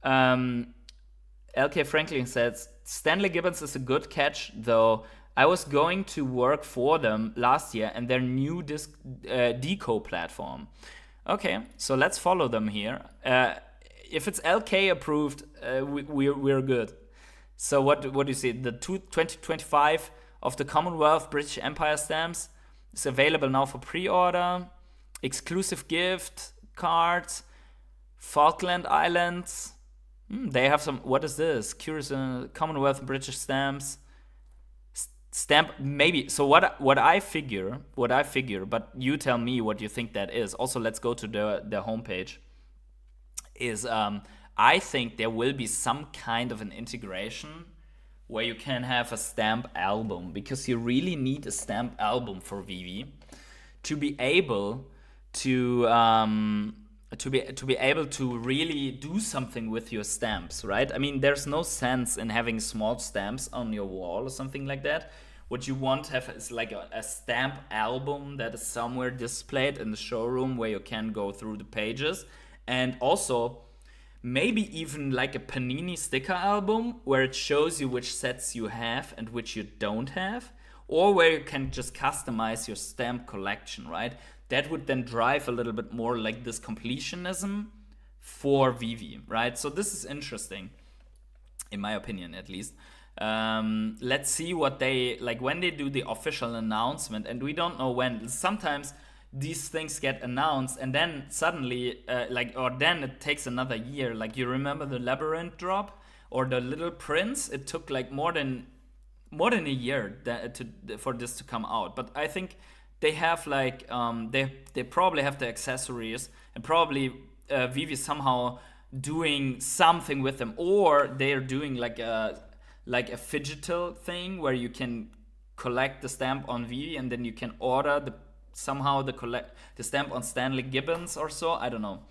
LK Franklin says, Stanley Gibbons is a good catch, though. I was going to work for them last year and their new deco platform. Okay, so let's follow them here. If it's LK approved, we're good. So what do you see? The 2025 of the Commonwealth British Empire stamps is available now for pre-order. Exclusive gift cards, Falkland Islands. They have some. What is this? Curious Commonwealth British stamps. Stamp maybe. So what I figure, but you tell me what you think that is. Also, let's go to the homepage. Is I think there will be some kind of an integration where you can have a stamp album, because you really need a stamp album for Veve to be able to be able to really do something with your stamps, right? I mean, there's no sense in having small stamps on your wall or something like that. What you want to have is like a stamp album that is somewhere displayed in the showroom where you can go through the pages, and also maybe even like a Panini sticker album where it shows you which sets you have and which you don't have, or where you can just customize your stamp collection, right? That would then drive a little bit more like this completionism for Veve, right? So this is interesting, in my opinion, at least. Let's see what they, like when they do the official announcement, and we don't know when. Sometimes these things get announced and then suddenly, then it takes another year. Like, you remember the Labyrinth drop or the Little Prince? It took like more than a year for this to come out. But I think they have like they probably have the accessories, and probably Veve is somehow doing something with them, or they're doing like a phygital thing where you can collect the stamp on Veve and then you can order the stamp on Stanley Gibbons or so. I don't know.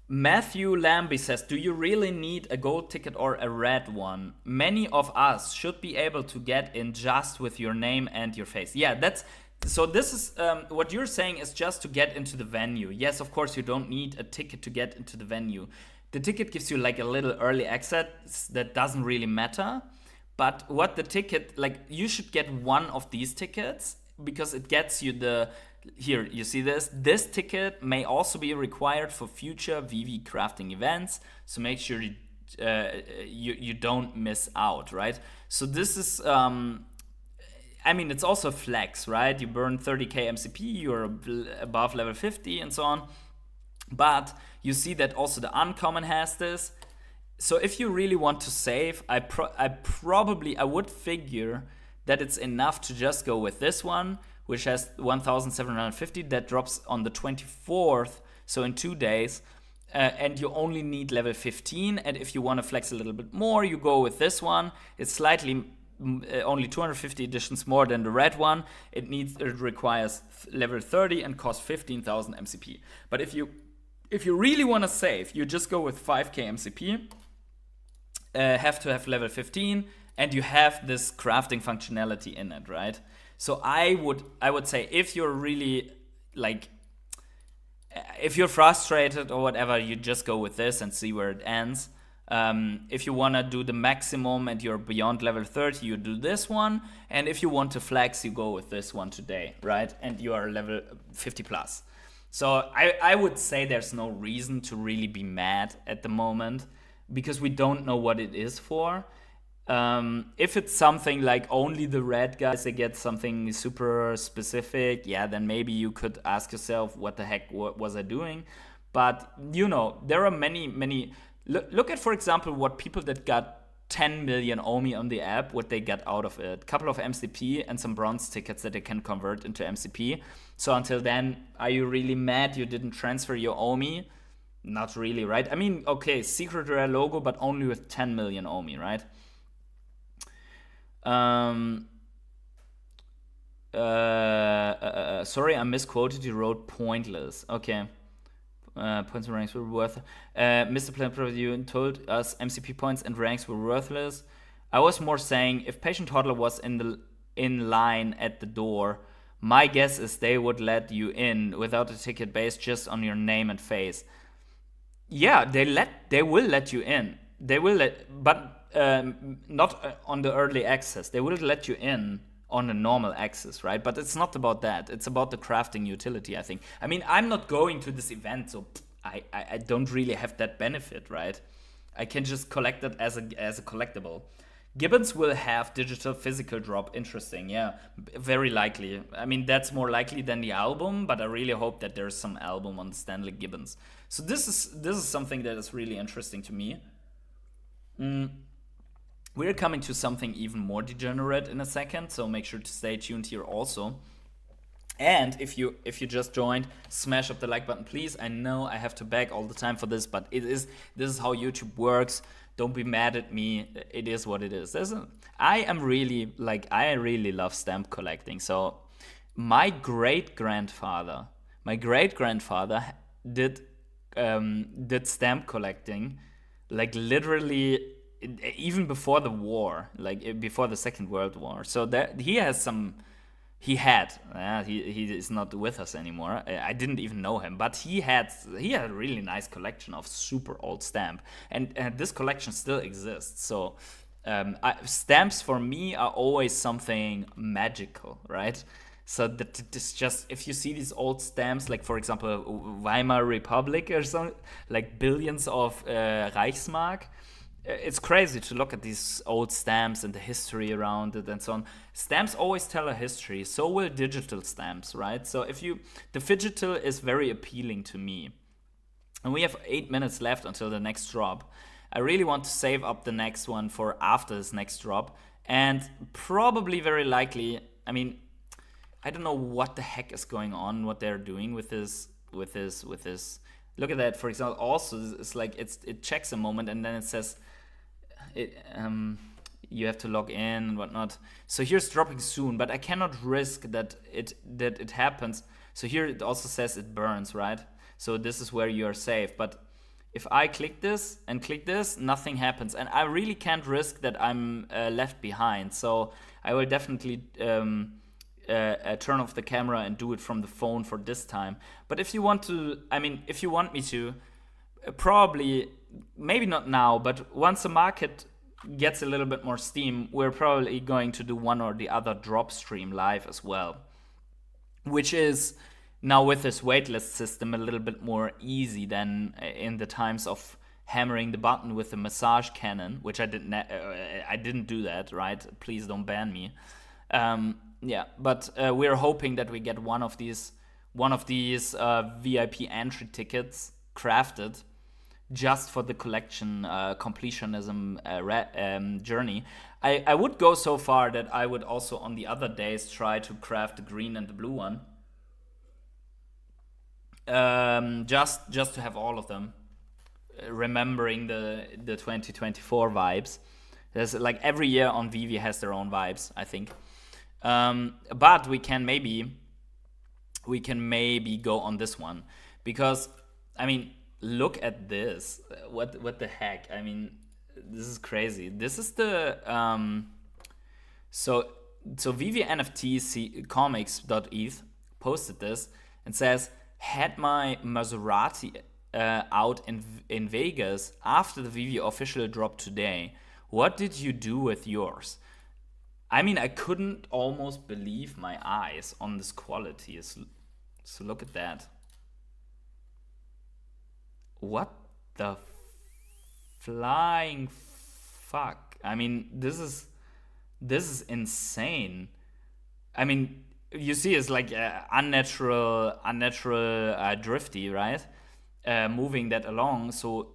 Matthew Lambie says, do you really need a gold ticket or a red one? Many of us should be able to get in just with your name and your face. Yeah, so this is what you're saying is just to get into the venue. Yes, of course, you don't need a ticket to get into the venue. The ticket gives you like a little early access that doesn't really matter. But what the ticket, like, you should get one of these tickets because it gets you here, you see this? This ticket may also be required for future Veve crafting events, so make sure you don't miss out, right? So this is, I mean, it's also flex, right? You burn 30k MCP, you're above level 50 and so on. But you see that also the Uncommon has this. So if you really want to save, I would figure that it's enough to just go with this one, which has 1,750. That drops on the 24th, so in 2 days. And you only need level 15. And if you want to flex a little bit more, you go with this one. It's slightly only 250 editions more than the red one. It requires level 30 and costs 15,000 MCP. But if you really want to save, you just go with 5k MCP. Have to have level 15, and you have this crafting functionality in it, right? So I would say, if you're really like, if you're frustrated or whatever, you just go with this and see where it ends. If you want to do the maximum and you're beyond level 30, you do this one. And if you want to flex, you go with this one today, right? And you are level 50 plus. So I would say there's no reason to really be mad at the moment, because we don't know what it is for. If it's something like only the red guys, they get something super specific, yeah, then maybe you could ask yourself, what the heck was I doing? But, you know, there are many. Look at, for example, what people that got 10 million Omi on the app, what they get out of it. Couple of MCP and some bronze tickets that they can convert into MCP. So until then, are you really mad you didn't transfer your Omi? Not really, right? I mean, okay, secret rare logo, but only with 10 million Omi, right? Sorry, I misquoted. You wrote pointless. Okay. Points and ranks were worth. Mr. Plant you told us MCP points and ranks were worthless. I was more saying if Patient Toddler was in line at the door, my guess is they would let you in without a ticket based just on your name and face. Yeah, they will let you in. They will but not on the early access. They will let you in on a normal access, right? But it's not about that. It's about the crafting utility, I think. I mean, I'm not going to this event, so I don't really have that benefit, right? I can just collect it as a collectible. Gibbons will have digital physical drop. Interesting, yeah. Very likely. I mean, that's more likely than the album, but I really hope that there's some album on Stanley Gibbons. So this is something that is really interesting to me. We're coming to something even more degenerate in a second, so make sure to stay tuned here also. And if you just joined, smash up the like button, please. I know I have to beg all the time for this, but this is how YouTube works. Don't be mad at me. It is what it is. I really love stamp collecting. So my great grandfather did stamp collecting, like literally even before the war, like before the Second World War. So that he is not with us anymore. I didn't even know him, but he had a really nice collection of super old stamp, and this collection still exists. So stamps for me are always something magical, right? So that it's just, if you see these old stamps, like for example Weimar Republic or something, like billions of Reichsmark. It's crazy to look at these old stamps and the history around it and so on. Stamps always tell a history. So will digital stamps, right? So the phygital is very appealing to me. And we have 8 minutes left until the next drop. I really want to save up the next one for after this next drop. And probably very likely, I mean, I don't know what the heck is going on, what they're doing with this. Look at that, for example, also, it's like it checks a moment and then it says, you have to log in and whatnot. So here's dropping soon, but I cannot risk that it happens. So here it also says it burns, right? So this is where you are safe. But if I click this and click this, nothing happens. And I really can't risk that I'm left behind. So I will definitely turn off the camera and do it from the phone for this time. But if you want me to, probably, maybe not now, but once the market gets a little bit more steam, we're probably going to do one or the other drop stream live as well, which is now with this waitlist system a little bit more easy than in the times of hammering the button with the massage cannon, which I didn't do that, right? Please don't ban me. Yeah, but we're hoping that we get one of these VIP entry tickets crafted just for the collection completionism journey. I would go so far that I would also on the other days try to craft the green and the blue one. Just to have all of them, remembering the 2024 vibes. There's like every year on Veve has their own vibes, I think. But we can maybe go on this one, because I mean, look at this. What the heck? I mean, this is crazy. This is the so Veve NFT comics.eth posted this and says, had my Maserati out in Vegas after the Veve official drop today. What did you do with yours? I mean, I couldn't almost believe my eyes on this quality. So look at that. What the flying fuck? I mean, this is insane. I mean, you see, it's like unnatural drifty, right? Moving that along. So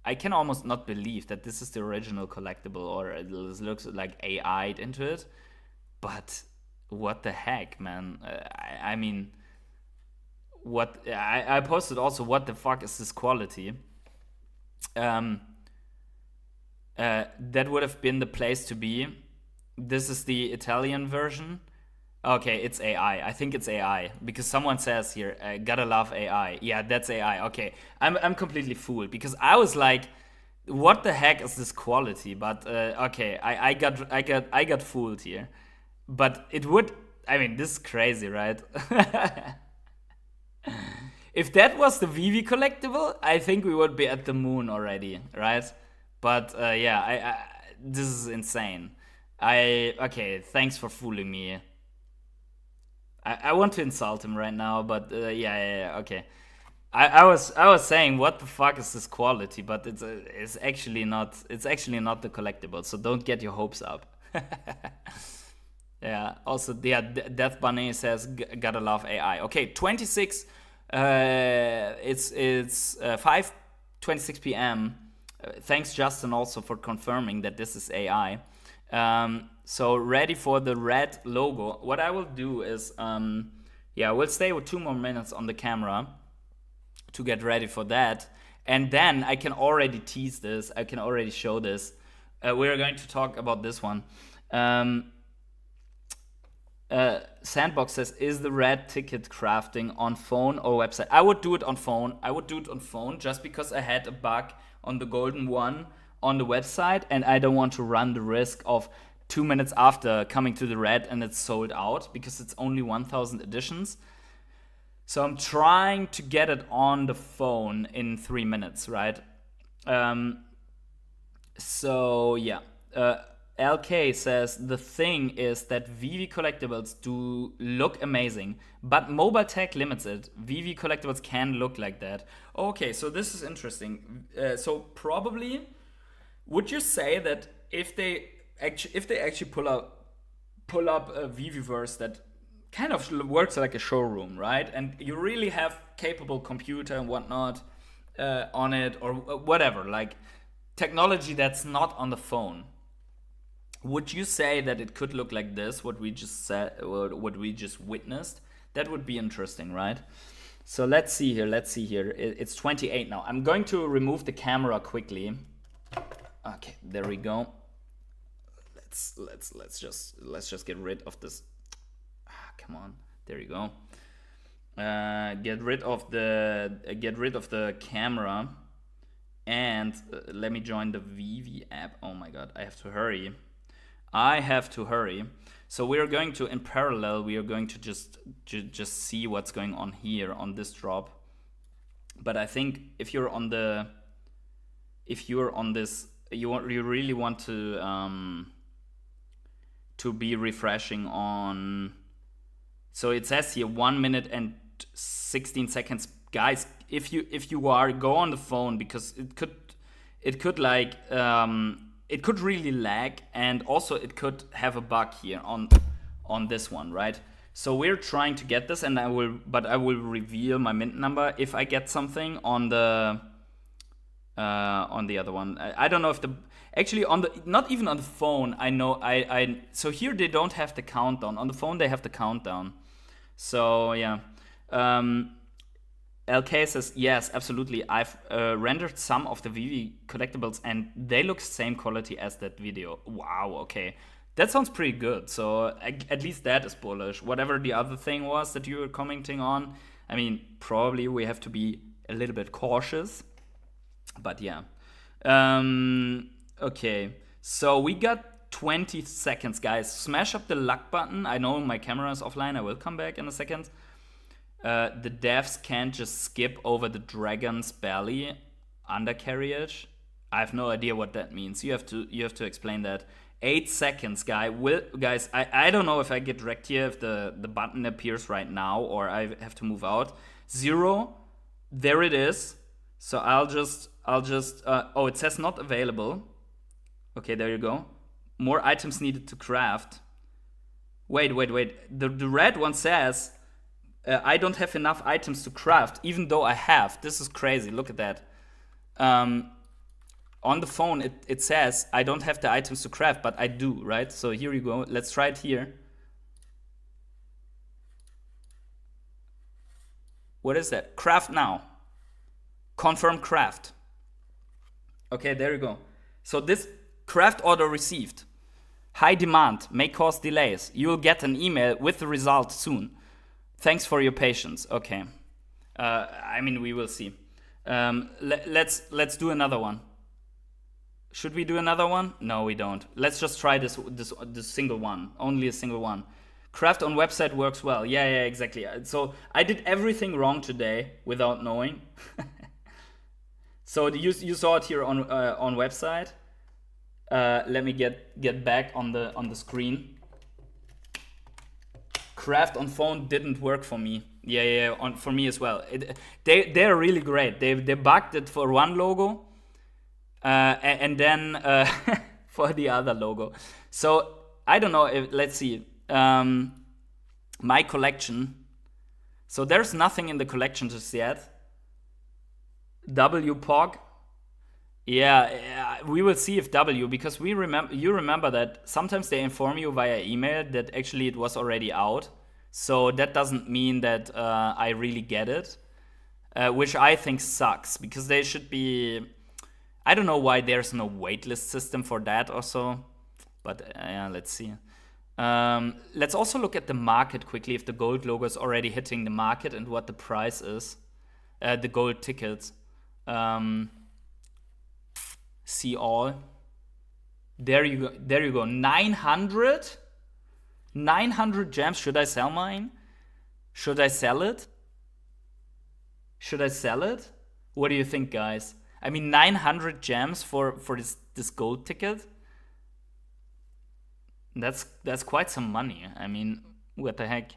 I can almost not believe that this is the original collectible, or it looks like AI'd into it. But what the heck, man? I mean, what I posted also. What the fuck is this quality? That would have been the place to be. This is the Italian version. Okay, it's AI. I think it's AI because someone says here, "Gotta love AI." Yeah, that's AI. Okay, I'm completely fooled because I was like, "What the heck is this quality?" But okay, I got fooled here. But it would. I mean, this is crazy, right? If that was the Veve collectible, I think we would be at the moon already, right? But yeah, this is insane. Okay, thanks for fooling me. I want to insult him right now, but yeah, okay. I was saying what the fuck is this quality, but it's actually not the collectible, so don't get your hopes up. Yeah. Also, yeah, Death Bunny says gotta love AI. Okay, 26. It's 5:26 p.m. Thanks, Justin, also for confirming that this is AI. So ready for the red logo. What I will do is, yeah, we'll stay with 2 more minutes on the camera to get ready for that. And then I can already tease this. I can already show this. We're going to talk about this one. Sandbox says, is the red ticket crafting on phone or website? I would do it on phone. Just because I had a bug on the golden one on the website, and I don't want to run the risk of 2 minutes after coming to the red and it's sold out because it's only 1,000 editions. So I'm trying to get it on the phone in 3 minutes, right? So yeah. LK says, the thing is that Veve collectibles do look amazing, but mobile tech limits it. Veve collectibles can look like that. Okay, so this is interesting. So probably, would you say that if they actually pull up a Veveverse that kind of works like a showroom, right? And you really have capable computer and whatnot on it, or whatever, like technology that's not on the phone. Would you say that it could look like this, what we just said, what we just witnessed? That would be interesting, right? So let's see here. It's 28 now. I'm going to remove the camera quickly. Okay, there we go. Let's just get rid of this. Come on, there you go. Get rid of the camera, and let me join the Veve app. Oh my god, I have to hurry. So we're going to, in parallel, we are going to just see what's going on here on this drop. But I think if you're on this, you really want to be refreshing on. So it says here 1 minute and 16 seconds, guys. If you are, go on the phone, because it could like. It could really lag, and also it could have a bug here on this one, right? So we're trying to get this, and I will reveal my mint number if I get something on the other one. I don't know if not even on the phone. I know so here they don't have the countdown. On the phone they have the countdown. So yeah. LK says, yes, absolutely. I've rendered some of the Veve collectibles, and they look same quality as that video. Wow, okay. That sounds pretty good. So at least that is bullish. Whatever the other thing was that you were commenting on, I mean, probably we have to be a little bit cautious. But yeah. Okay, so we got 20 seconds, guys. Smash up the luck button. I know my camera is offline. I will come back in a second. The devs can't just skip over the dragon's belly undercarriage. I have no idea what that means. You have to explain that. 8 seconds, guys. I don't know if I get wrecked here, if the button appears right now, or I have to move out. 0. There it is. So I'll just. Oh, it says not available. Okay, there you go. More items needed to craft. Wait. The red one says. I don't have enough items to craft, even though I have. This is crazy. Look at that. on the phone it says I don't have the items to craft, but I do, right? So here you go. Let's try it here. What is that? Craft now. Confirm craft. Okay, there you go. So this craft order received. High demand may cause delays. You will get an email with the result soon. Thanks for your patience. Okay. I mean, we will see. Let's do another one. Should we do another one? No, we don't. Let's just try this single one. Only a single one. Craft on website works well. Yeah, exactly. So I did everything wrong today without knowing. So you saw it here on website. Let me get back on the screen. Craft on phone didn't work for me. Yeah, for me as well. They're really great. They bugged it for one logo, and then for the other logo. So I don't know. Let's see. My collection. So there's nothing in the collection just yet. WPOG. Yeah, we will see if W, because you remember that sometimes they inform you via email that actually it was already out. So that doesn't mean that I really get it, which I think sucks, because they should be. I don't know why there's no waitlist system for that or so, but let's see. Let's also look at the market quickly, if the gold logo is already hitting the market and what the price is. The gold tickets. See all. There you go. 900 gems. Should I sell mine? Should I sell it? What do you think, guys? I mean, 900 gems for this gold ticket. That's quite some money. I mean, what the heck?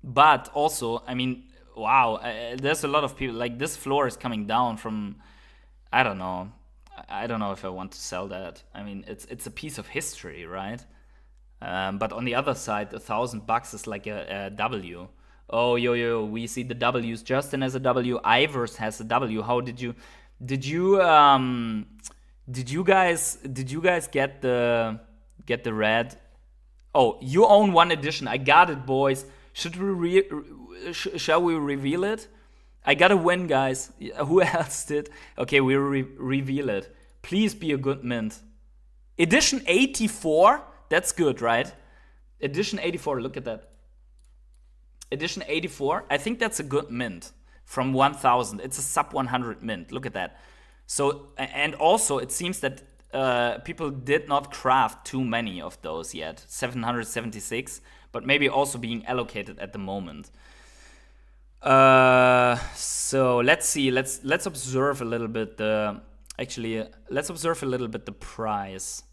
But also, I mean, wow, there's a lot of people. Like, this floor is coming down from. I don't know if I want to sell that. I mean, it's a piece of history, right? But on the other side, $1,000 is like a W. Oh, yo, we see the W's. Justin has a W. Ivers has a W. How did you guys get the red? Oh, you own one edition. I got it, boys. Shall we reveal it? I gotta win, guys. Who else did? Okay, we reveal it. Please be a good mint. Edition 84? That's good, right? Edition 84, look at that. Edition 84, I think that's a good mint. From 1000, it's a sub 100 mint. Look at that. So, and also it seems that people did not craft too many of those yet. 776, but maybe also being allocated at the moment. So let's see. Let's observe a little bit the price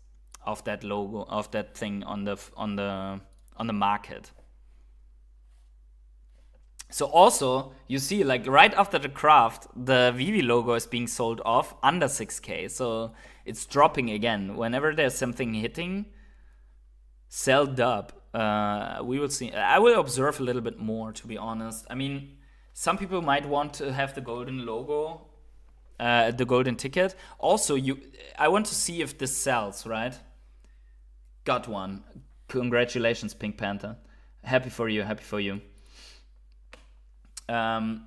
of that logo, of that thing on the market. So also you see, like, right after the craft, the Veve logo is being sold off under 6K. So it's dropping again. Whenever there's something hitting, sell dub. We will see. I will observe a little bit more, to be honest. I mean, some people might want to have the golden logo, the golden ticket. Also, I want to see if this sells, right? Got one. Congratulations, Pink Panther. Happy for you. The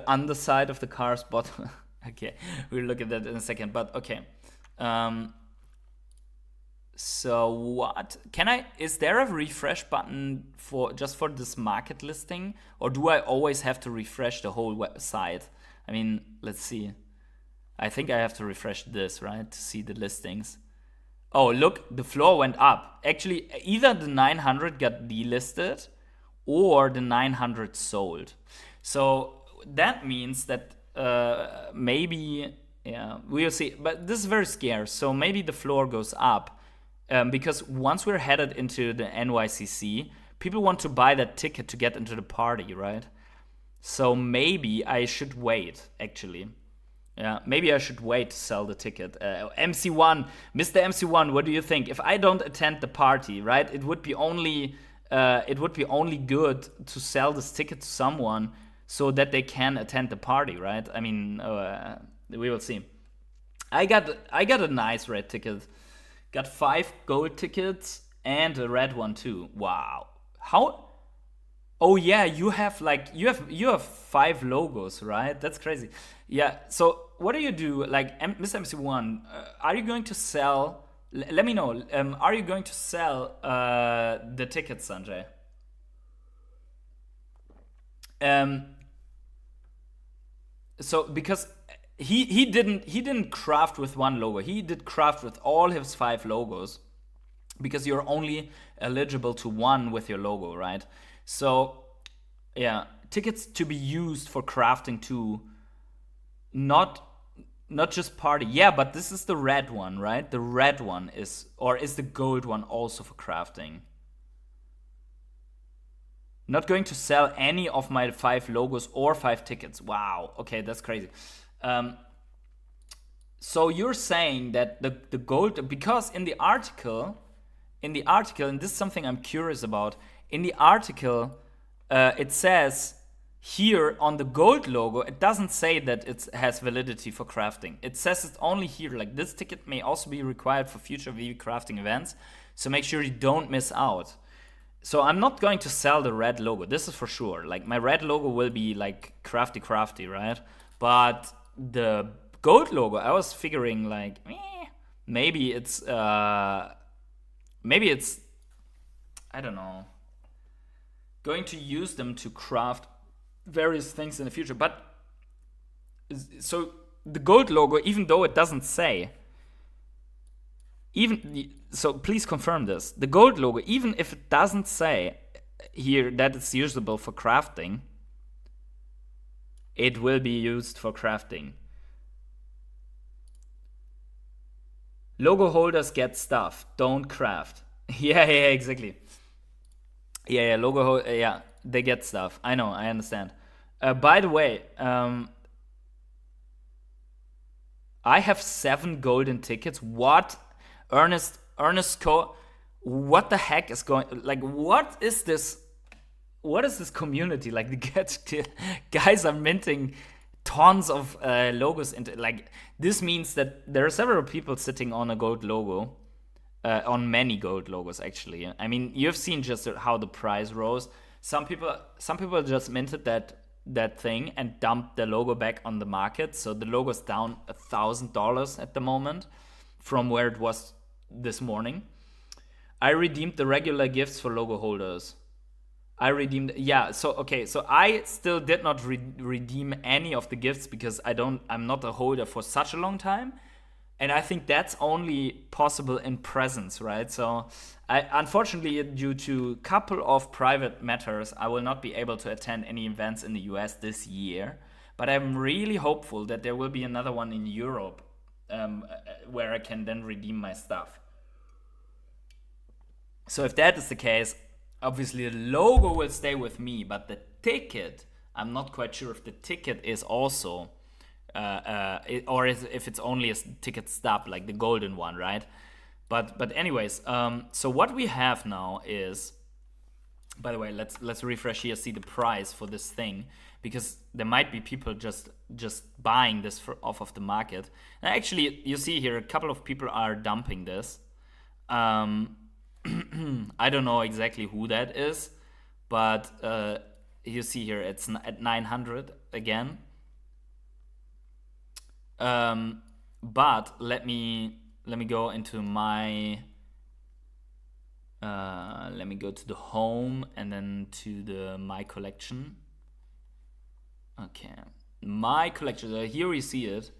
underside of the car's bottom. Okay, we'll look at that in a second. But okay. So what is there a refresh button for this market listing, or do I always have to refresh the whole website? I mean, let's see. I think I have to refresh this, right, to see the listings. Oh, look, the floor went up. Actually, either the 900 got delisted or the 900 sold. So that means that maybe, we'll see. But this is very scarce, so maybe the floor goes up. Because once we're headed into the NYCC, people want to buy that ticket to get into the party, right? So maybe I should wait, actually. Yeah, maybe I should wait to sell the ticket. MC1, Mr. MC1, what do you think? If I don't attend the party, right, it would be only good to sell this ticket to someone so that they can attend the party, right? I mean, we will see. I got a nice red ticket. Got 5 gold tickets and a red one too. Wow. How? Oh yeah, you have 5 logos, right? That's crazy. Yeah. So what do you do, like Mr. MC1? Are you going to sell? Let me know. Are you going to sell the tickets, Sanjay? So because he didn't craft with one logo. He did craft with all his 5 logos, because you're only eligible to one with your logo, right? So yeah, tickets to be used for crafting too, not just party. Yeah, but this is the red one, right? The red one is the gold one also for crafting? Not going to sell any of my 5 logos or 5 tickets. Wow. Okay, that's crazy. So you're saying that the gold, because in the article, and this is something I'm curious about. In the article, it says here on the gold logo, it doesn't say that it has validity for crafting. It says it's only here, like this ticket may also be required for future Veve crafting events. So make sure you don't miss out. So I'm not going to sell the red logo. This is for sure. Like my red logo will be like crafty, right? But the gold logo, I was figuring like, maybe it's I don't know, going to use them to craft various things in the future. But so the gold logo, even though it doesn't say, so please confirm this. The gold logo, even if it doesn't say here that it's usable for crafting, it will be used for crafting. Logo holders get stuff, don't craft. Yeah, exactly. Yeah, they get stuff. I know, I understand. By the way, I have 7 golden tickets. What? Ernest what the heck is going, like, what is this community? Like, the guys are minting tons of logos into, like, this means that there are several people sitting on a gold logo, on many gold logos actually. I mean, you've seen just how the price rose. Some people just minted that thing and dumped the logo back on the market, so the logo's down $1,000 at the moment from where it was this morning. I redeemed the regular gifts for logo holders. So I still did not redeem any of the gifts because I'm not a holder for such a long time, and I think that's only possible in presence, right? So unfortunately, due to a couple of private matters, I will not be able to attend any events in the US this year, but I'm really hopeful that there will be another one in Europe, where I can then redeem my stuff. So if that is the case, obviously the logo will stay with me, but the ticket, I'm not quite sure if the ticket is also, or if it's only a ticket stub, like the golden one, right? But anyways, so what we have now is, by the way, let's refresh here, see the price for this thing, because there might be people just buying this off of the market. And actually, you see here, a couple of people are dumping this. I don't know exactly who that is, but you see here it's at 900 again. But let me go into my let me go to the home and then to the my collection. Okay, my collection. Here you see it,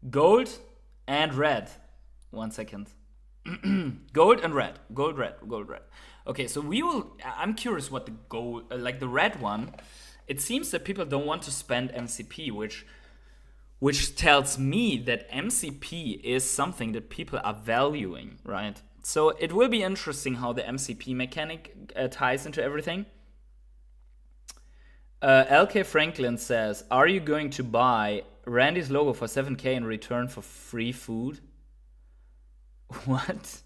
gold and red. 1 second. Gold and red, gold, red. Okay, so I'm curious what the gold, like the red one. It seems that people don't want to spend MCP, which tells me that MCP is something that people are valuing, right? So it will be interesting how the MCP mechanic ties into everything. LK Franklin says, "Are you going to buy Randy's logo for 7K in return for free food?" What?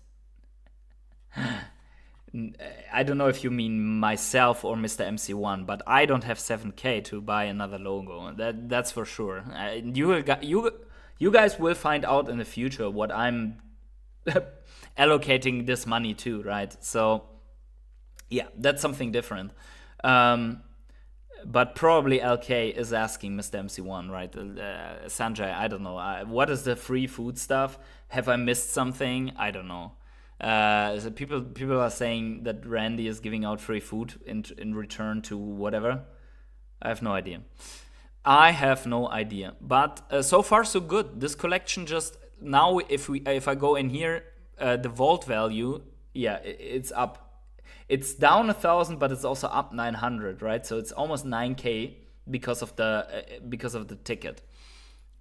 I don't know if you mean myself or Mr. MC1, but I don't have 7K to buy another logo. That's for sure. You guys will find out in the future what I'm allocating this money to, right? So yeah, that's something different. But probably LK is asking Mr. MC1, right? Sanjay, I don't know. What is the free food stuff? Have I missed something? I don't know. So people are saying that Randy is giving out free food in return to whatever. I have no idea. But so far so good. This collection just now, if I go in here, the vault value, yeah, it's up. It's down 1,000, but it's also up 900, right? So it's almost 9K because of the ticket.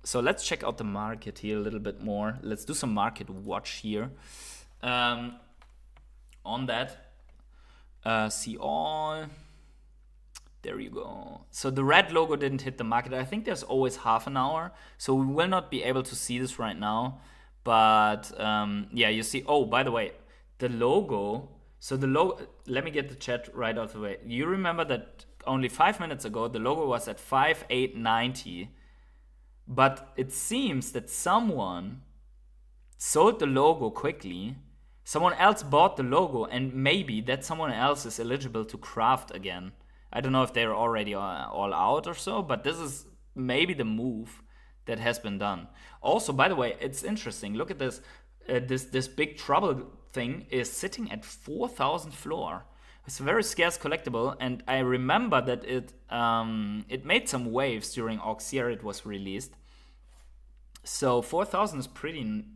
So let's check out the market here a little bit more. Let's do some market watch here. On that, see all. There you go. So the red logo didn't hit the market. I think there's always half an hour, so we will not be able to see this right now. But yeah, you see. Oh, by the way, the logo. So the logo. Let me get the chat right out of the way. You remember that only 5 minutes ago the logo was at 5,890, but it seems that someone sold the logo quickly. Someone else bought the logo, and maybe that someone else is eligible to craft again. I don't know if they're already all out or so, but this is maybe the move that has been done. Also, by the way, it's interesting. Look at this. This big trouble thing is sitting at 4,000 floor. It's a very scarce collectible, and I remember that it made some waves during Auxier. It was released. So 4,000 is pretty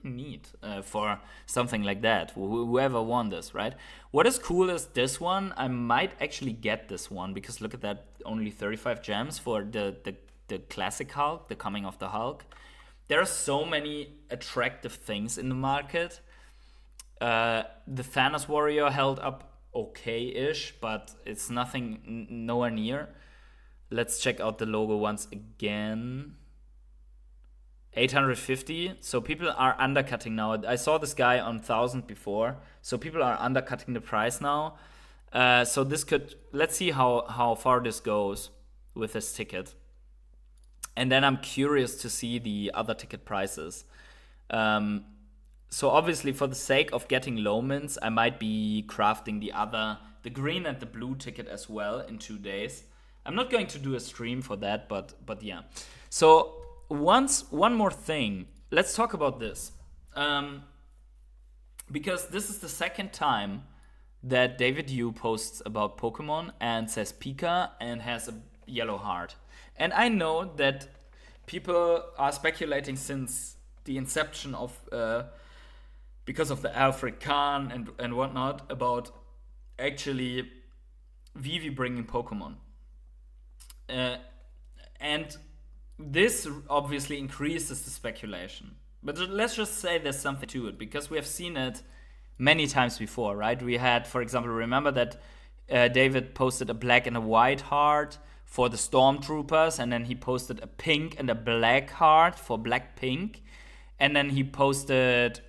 neat for something like that. Whoever won this, right? What is cool is this one. I might actually get this one because look at that, only 35 gems for the classic Hulk, the coming of the Hulk. There are so many attractive things in the market. The Thanos Warrior held up okay-ish, but it's nothing, nowhere near. Let's check out the logo once again. 850. So people are undercutting now. I saw this guy on 1,000 before. So people are undercutting the price now. So this could, let's see how far this goes with this ticket. And then I'm curious to see the other ticket prices. So obviously for the sake of getting low mints, I might be crafting the green and the blue ticket as well in 2 days. I'm not going to do a stream for that, but yeah. So one more thing. Let's talk about this. Because this is the second time that David Yu posts about Pokemon and says Pika and has a yellow heart. And I know that people are speculating since the inception of, because of the Alfred Khan and whatnot, about actually Veve bringing Pokemon. And this obviously increases the speculation. But let's just say there's something to it, because we have seen it many times before, right? We had, for example, remember that David posted a black and a white heart for the Stormtroopers, and then he posted a pink and a black heart for Blackpink, and then he posted,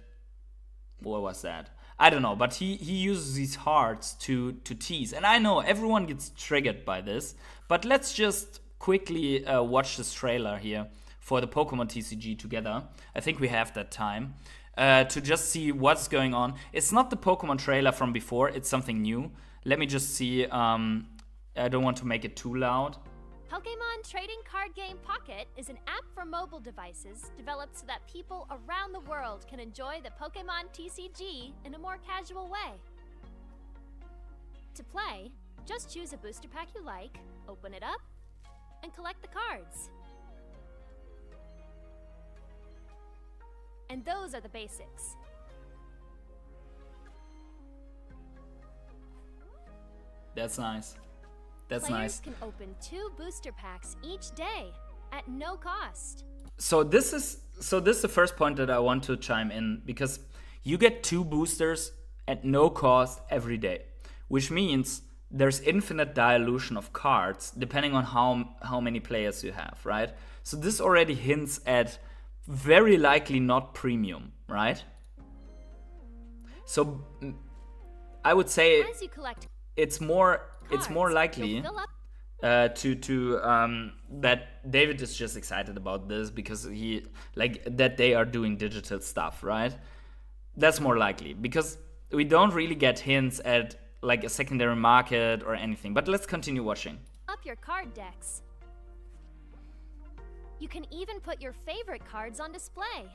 what was that? I don't know, but he uses these hearts to tease. And I know everyone gets triggered by this, but let's just quickly watch this trailer here for the Pokemon TCG together. I think we have that time to just see what's going on. It's not the Pokemon trailer from before, it's something new. Let me just see. I don't want to make it too loud. Pokémon Trading Card Game Pocket is an app for mobile devices developed so that people around the world can enjoy the Pokémon TCG in a more casual way. To play, just choose a booster pack you like, open it up, and collect the cards. And those are the basics. That's nice. That's Players nice. can open 2 booster packs each day at no cost. So this is the first point that I want to chime in, because you get 2 boosters at no cost every day, which means there's infinite dilution of cards depending on how many players you have, right? So this already hints at very likely not premium, right? So I would say As you collect it's more cards, likely you'll fill up that David is just excited about this because he that they are doing digital stuff, right? That's more likely because we don't really get hints at like a secondary market or anything. But let's continue watching. up your card decks. You can even put your favorite cards on display.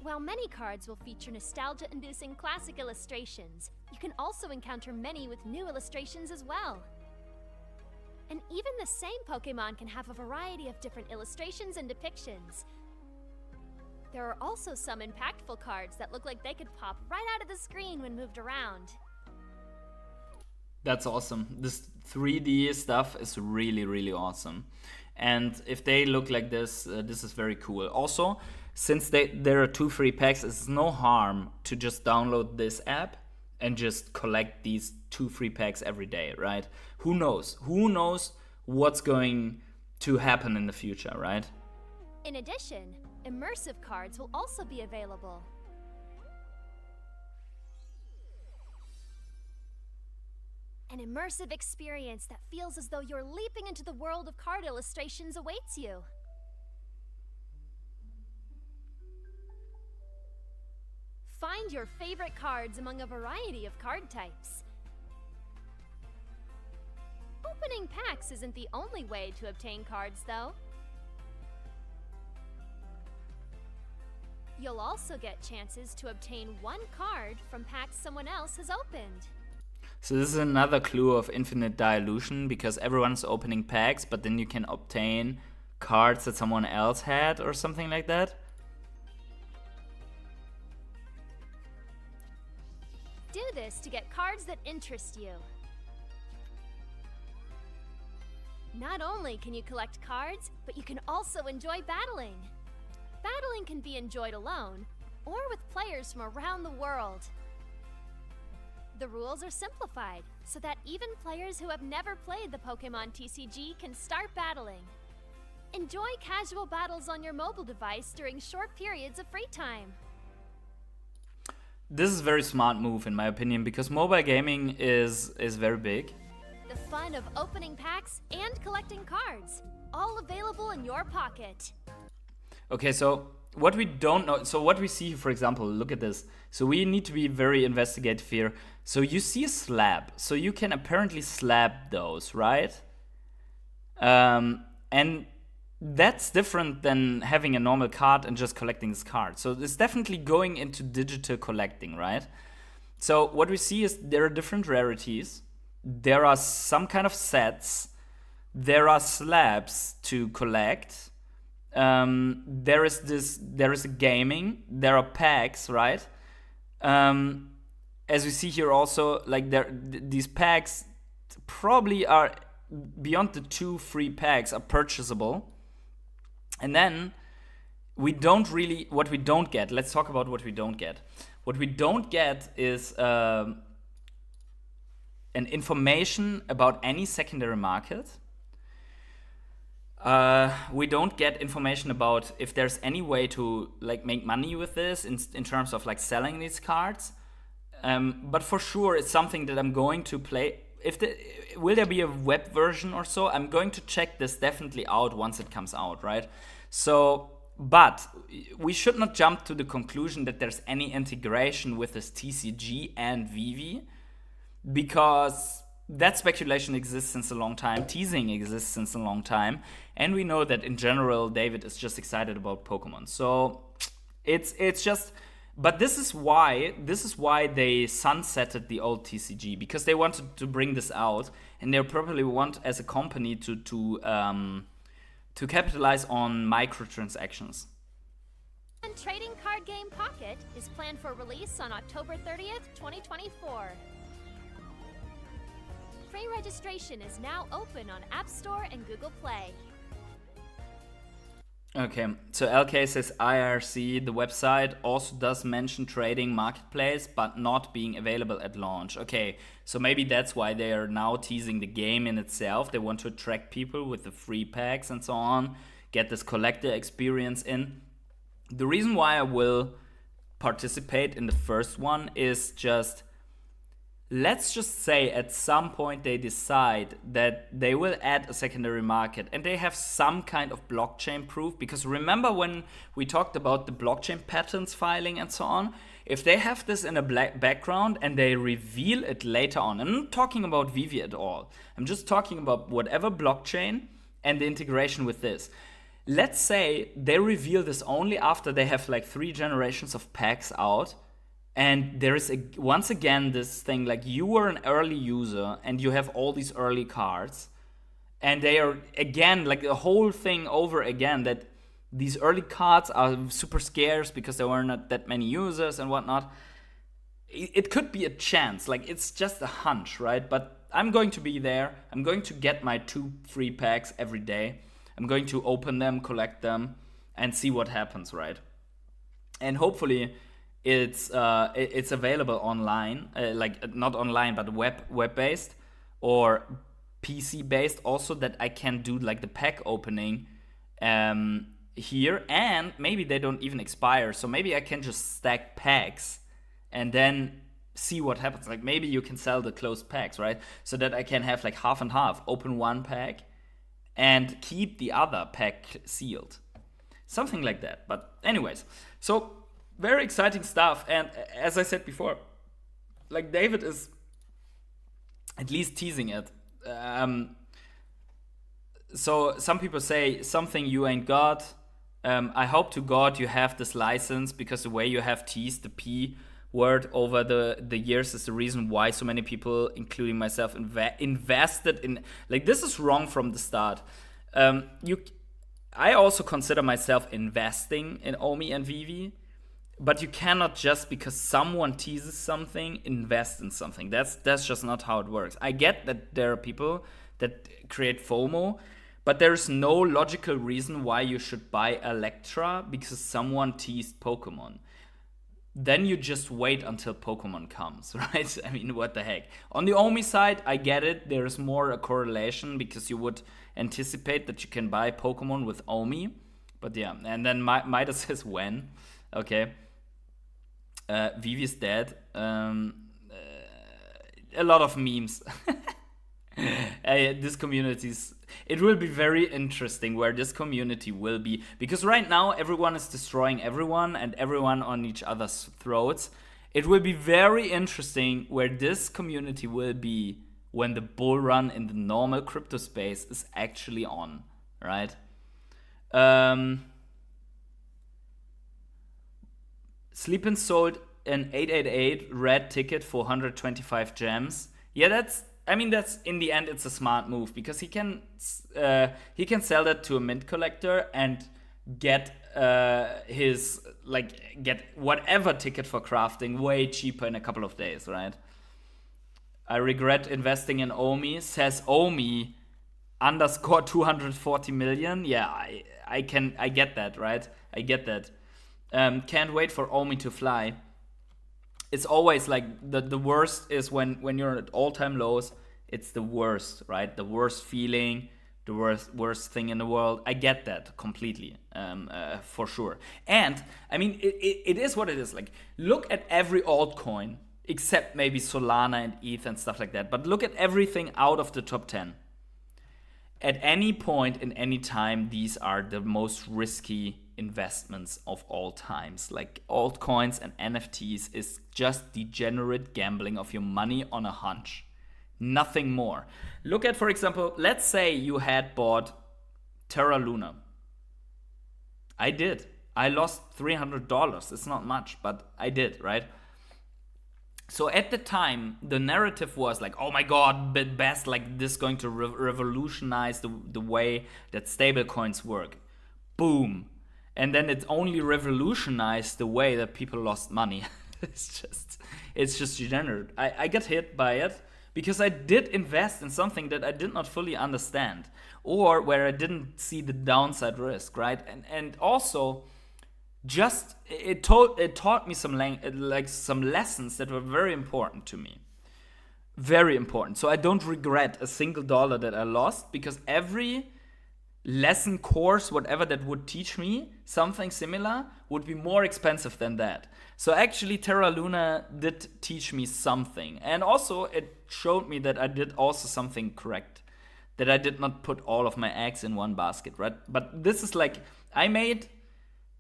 While many cards will feature nostalgia-inducing classic illustrations, you can also encounter many with new illustrations as well. And even the same Pokémon can have a variety of different illustrations and depictions. There are also some impactful cards that look like they could pop right out of the screen when moved around. That's awesome. This 3D stuff is really, really awesome. And if they look like this, this is very cool. Also, since there are 2 free packs, it's no harm to just download this app and just collect these 2 free packs every day, right? Who knows? Who knows what's going to happen in the future, right? In addition, immersive cards will also be available. An immersive experience that feels as though you're leaping into the world of card illustrations awaits you. Find your favorite cards among a variety of card types. Opening packs isn't the only way to obtain cards, though. You'll also get chances to obtain 1 card from packs someone else has opened. So this is another clue of infinite dilution because everyone's opening packs, but then you can obtain cards that someone else had or something like that. Do this to get cards that interest you. Not only can you collect cards, but you can also enjoy battling. Battling can be enjoyed alone, or with players from around the world. The rules are simplified, so that even players who have never played the Pokémon TCG can start battling. Enjoy casual battles on your mobile device during short periods of free time. This is a very smart move in my opinion because mobile gaming is very big. The fun of opening packs and collecting cards, all available in your pocket. Okay, so what we don't know, so what we see, for example, look at this. So we need to be very investigative here. So you see a slab, so you can apparently slab those, right? And that's different than having a normal card and just collecting this card. So it's definitely going into digital collecting, right? So what we see is there are different rarities. There are some kind of sets. There are slabs to collect. There is a gaming. There are packs, right? As we see here also, like these packs probably are beyond the 2 free packs are purchasable. And then what we don't get, let's talk about what we don't get. What we don't get is an information about any secondary market. We don't get information about if there's any way to like make money with this in terms of like selling these cards. But for sure, it's something that I'm going to play. Will there be a web version or so? I'm going to check this definitely out once it comes out, right? So, but we should not jump to the conclusion that there's any integration with this TCG and Veve, because that speculation exists since a long time. Teasing exists since a long time, and we know that in general, David is just excited about Pokemon. So it's just. But this is why they sunsetted the old TCG, because they wanted to bring this out, and they probably want as a company to capitalize on microtransactions. And Trading Card Game Pocket is planned for release on October 30th, 2024. Pre-registration is now open on App Store and Google Play. Okay, so LK says IRC, the website, also does mention trading marketplace, but not being available at launch. Okay, so maybe that's why they are now teasing the game in itself. They want to attract people with the free packs and so on, get this collector experience in. The reason why I will participate in the first one is just, let's just say at some point they decide that they will add a secondary market and they have some kind of blockchain proof. Because remember when we talked about the blockchain patents filing and so on? If they have this in a background and they reveal it later on, I'm not talking about Veve at all. I'm just talking about whatever blockchain and the integration with this. Let's say they reveal this only after they have like 3 generations of packs out. And there is once again this thing like you were an early user and you have all these early cards. And they are again like the whole thing over again that these early cards are super scarce because there were not that many users and whatnot. It could be a chance, like it's just a hunch, right? But I'm going to be there. I'm going to get my 2 free packs every day. I'm going to open them, collect them, and see what happens, right? And hopefully it's available online, like not online, but web-based or PC-based also, that I can do like the pack opening here, and maybe they don't even expire, so maybe I can just stack packs and then see what happens. Like maybe you can sell the closed packs, right? So that I can have like half and half, open one pack and keep the other pack sealed. Something like that. But anyways, so very exciting stuff. And as I said before, like David is at least teasing it. So some people say something you ain't got. I hope to God you have this license, because the way you have teased the P word over the years is the reason why so many people, including myself, invested in. Like, this is wrong from the start. I also consider myself investing in Omi and Veve, but you cannot just because someone teases something invest in something. That's just not how it works. I get that there are people that create FOMO, but there is no logical reason why you should buy Electra because someone teased Pokemon. Then you just wait until Pokemon comes, right? I mean, what the heck? On the Omi side, I get it. There is more a correlation because you would anticipate that you can buy Pokemon with Omi. But yeah, and then Midas says when. Okay. Veve is dead. A lot of memes. This community's. It will be very interesting where this community will be, because right now everyone is destroying everyone and everyone on each other's throats. It will be very interesting where this community will be when the bull run in the normal crypto space is actually on, right? Sleepin sold an 888 red ticket for 125 gems. Yeah, that's in the end it's a smart move, because he can sell that to a mint collector and get get whatever ticket for crafting way cheaper in a couple of days, right? I regret investing in Omi, says Omi _ 240 million. Yeah, I get that, right? I get that. Can't wait for Omi to fly. It's always like the worst is when you're at all-time lows. It's the worst, right? The worst feeling, the worst thing in the world. I get that completely, for sure. And I mean, it is what it is. Like, look at every altcoin except maybe Solana and ETH and stuff like that. But look at everything out of the top 10. At any point in any time, these are the most risky investments of all times. Like, altcoins and NFTs is just degenerate gambling of your money on a hunch. Nothing more. Look at, for example, let's say you had bought Terra Luna. I did. I lost $300. It's not much, but I did, right? So at the time, the narrative was like, oh my god, best, like this is going to revolutionize the way that stablecoins work. Boom. And then it only revolutionized the way that people lost money. It's just degenerate. I got hit by it because I did invest in something that I did not fully understand, or where I didn't see the downside risk, right? And also, just it taught me some lessons that were very important to me. Very important. So I don't regret a single dollar that I lost, because every lesson course, whatever that would teach me something similar, would be more expensive than that. So actually Terra Luna did teach me something. And also it showed me that I did also something correct. That I did not put all of my eggs in one basket, right? But this is like, I made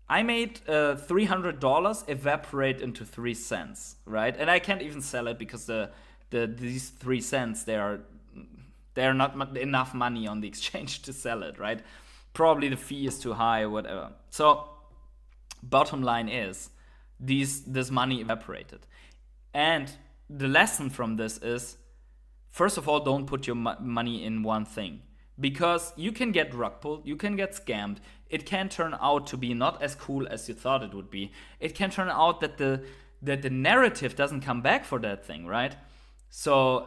$300 evaporate into 3 cents, right? And I can't even sell it because these 3 cents, they're not enough money on the exchange to sell it, right? Probably the fee is too high or whatever. So bottom line is, this money evaporated. And the lesson from this is, first of all, don't put your money in one thing. Because you can get rug pulled, you can get scammed. It can turn out to be not as cool as you thought it would be. It can turn out that the narrative doesn't come back for that thing, right? So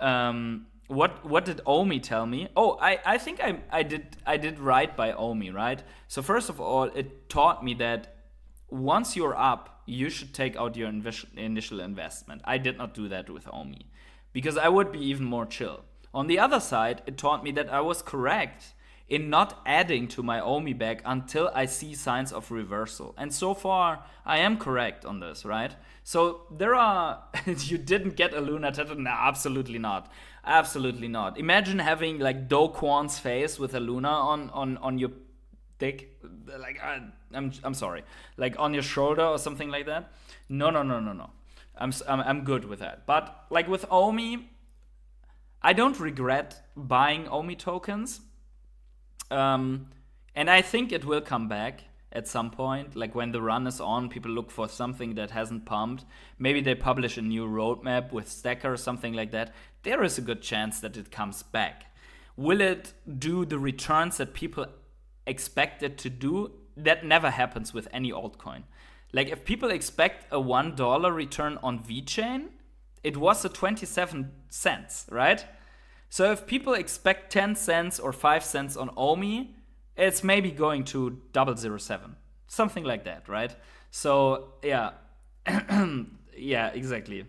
what did Omi tell me? Oh, I think I did right by Omi, right? So first of all, it taught me that once you're up, you should take out your initial investment. I did not do that with Omi because I would be even more chill. On the other side, it taught me that I was correct in not adding to my Omi bag until I see signs of reversal. And so far, I am correct on this, right? So there are... you didn't get a Luna tattoo? No, absolutely not. Absolutely not. Imagine having like Do Kwon's face with a Luna on your dick. Like, I'm sorry. Like on your shoulder or something like that. No. I'm good with that. But like with Omi... I don't regret buying Omi tokens. And I think it will come back at some point. Like when the run is on, people look for something that hasn't pumped. Maybe they publish a new roadmap with Stacker or something like that. There is a good chance that it comes back. Will it do the returns that people expect it to do? That never happens with any altcoin. Like if people expect a $1 return on VeChain, it was a 27 cents, right? So if people expect 10 cents or 5 cents on Omi, it's maybe going to 007. Something like that, right? So, yeah. Yeah, exactly.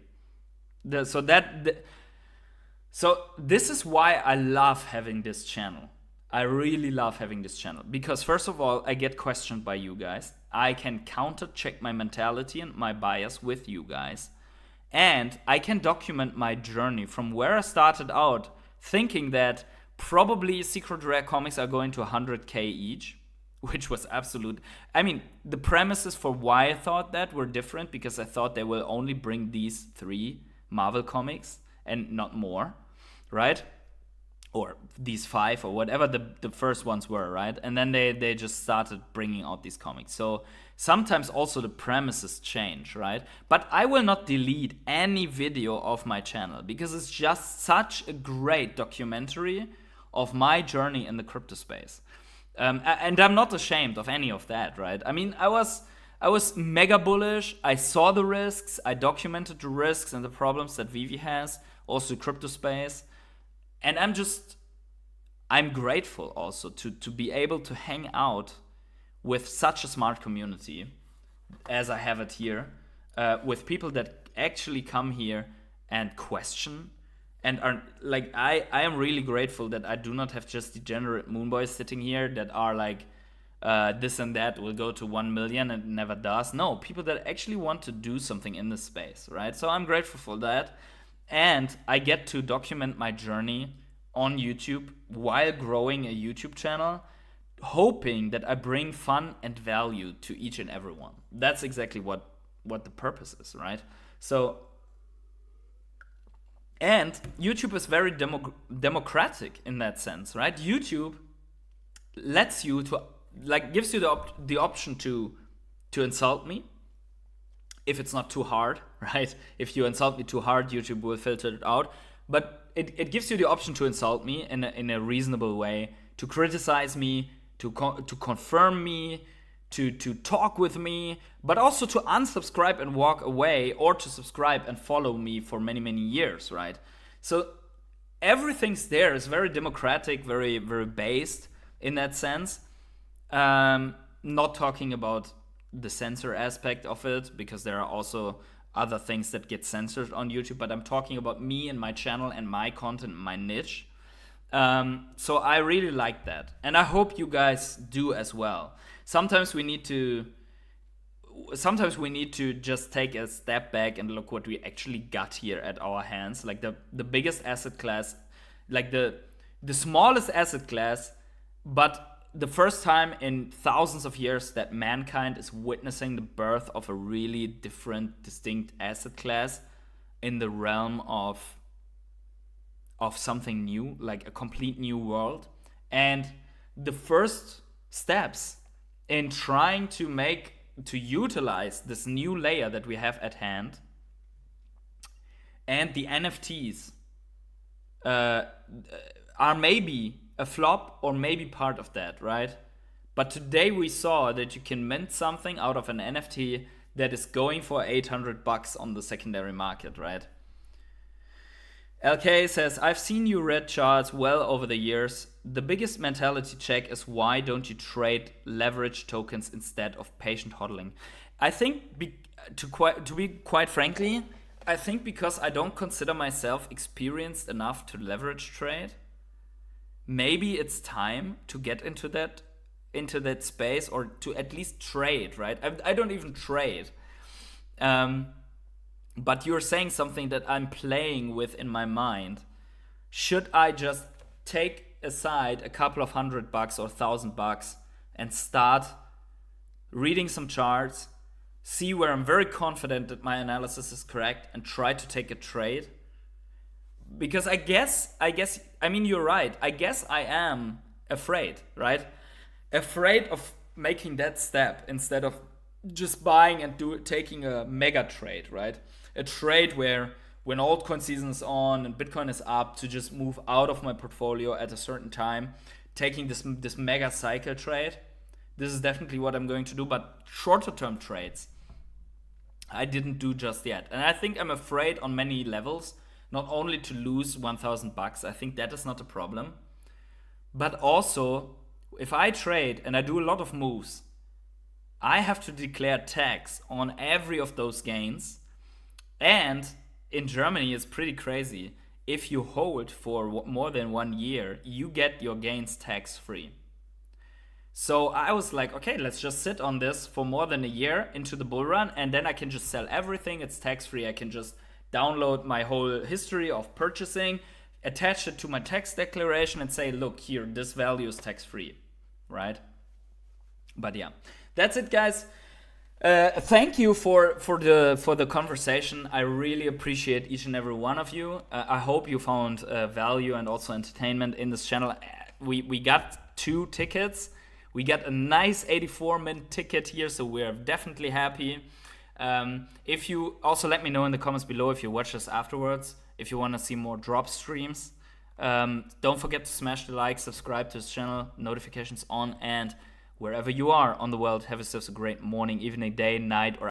So this is why I love having this channel. I really love having this channel. Because first of all, I get questioned by you guys. I can counter-check my mentality and my bias with you guys. And I can document my journey from where I started out thinking that probably Secret Rare comics are going to 100k each, which was absolute. I mean, the premises for why I thought that were different because I thought they will only bring these 3 Marvel comics and not more, right? Or these 5 or whatever the first ones were, right? And then they just started bringing out these comics. So sometimes also the premises change, right? But I will not delete any video of my channel because it's just such a great documentary of my journey in the crypto space. And I'm not ashamed of any of that, right? I mean, I was mega bullish. I saw the risks. I documented the risks and the problems that Veve has, also crypto space. And I'm grateful also to be able to hang out with such a smart community as I have it here, with people that actually come here and question and are like, I am really grateful that I do not have just degenerate moonboys sitting here that are like, this and that will go to 1 million and never does. No, people that actually want to do something in this space, right? So I'm grateful for that. And I get to document my journey on YouTube while growing a YouTube channel, hoping that I bring fun and value to each and every one. That's exactly what the purpose is, right? So, and YouTube is very democratic in that sense, right? YouTube lets you to, like, gives you the option to insult me, if it's not too hard, right? If you insult me too hard, YouTube will filter it out. But it gives you the option to insult me in a reasonable way, to criticize me, to confirm me, to talk with me, but also to unsubscribe and walk away, or to subscribe and follow me for many, many years, right? So everything's there. It's very democratic, very, very based in that sense. Not talking about the censor aspect of it, because there are also other things that get censored on YouTube, but I'm talking about me and my channel and my content, my niche. So I really like that, and I hope you guys do as well. Sometimes we need to just take a step back and look what we actually got here at our hands. Like the biggest asset class, like the smallest asset class, but the first time in thousands of years that mankind is witnessing the birth of a really different, distinct asset class in the realm of something new, like a complete new world. And the first steps in trying to utilize this new layer that we have at hand, and the NFTs are maybe a flop or maybe part of that, right? But today we saw that you can mint something out of an NFT that is going for $800 on the secondary market, right? LK says, I've seen you read charts well over the years. The biggest mentality check is why don't you trade leverage tokens instead of patient hodling? I think, to be quite frankly, I think because I don't consider myself experienced enough to leverage trade. Maybe it's time to get into that space, or to at least trade, right? I don't even trade. But you're saying something that I'm playing with in my mind. Should I just take aside a couple of $100 or $1,000 and start reading some charts, see where I'm very confident that my analysis is correct, and try to take a trade? Because I guess, I mean, you're right. I guess I am afraid, right? Afraid of making that step instead of just buying and taking a mega trade, right? A trade where when altcoin season is on and Bitcoin is up, to just move out of my portfolio at a certain time, taking this mega cycle trade. This is definitely what I'm going to do, but shorter term trades I didn't do just yet. And I think I'm afraid on many levels, not only to lose $1,000, I think that is not a problem, but also if I trade and I do a lot of moves, I have to declare tax on every of those gains. And in Germany, it's pretty crazy. If you hold for more than 1 year, you get your gains tax free. So I was like, okay, let's just sit on this for more than a year into the bull run, and then I can just sell everything. It's tax free. I can just download my whole history of purchasing, attach it to my tax declaration, and say, look here, this value is tax free, right? But yeah, that's it, guys. Thank you for the conversation. I really appreciate each and every one of you. I hope you found value and also entertainment in this channel. We got 2 tickets. We got a nice 84-mint ticket here, so we're definitely happy. If you also let me know in the comments below if you watch this afterwards, if you want to see more drop streams. Don't forget to smash the like, subscribe to this channel, notifications on, and wherever you are on the world, have yourselves a great morning, evening, day, night, or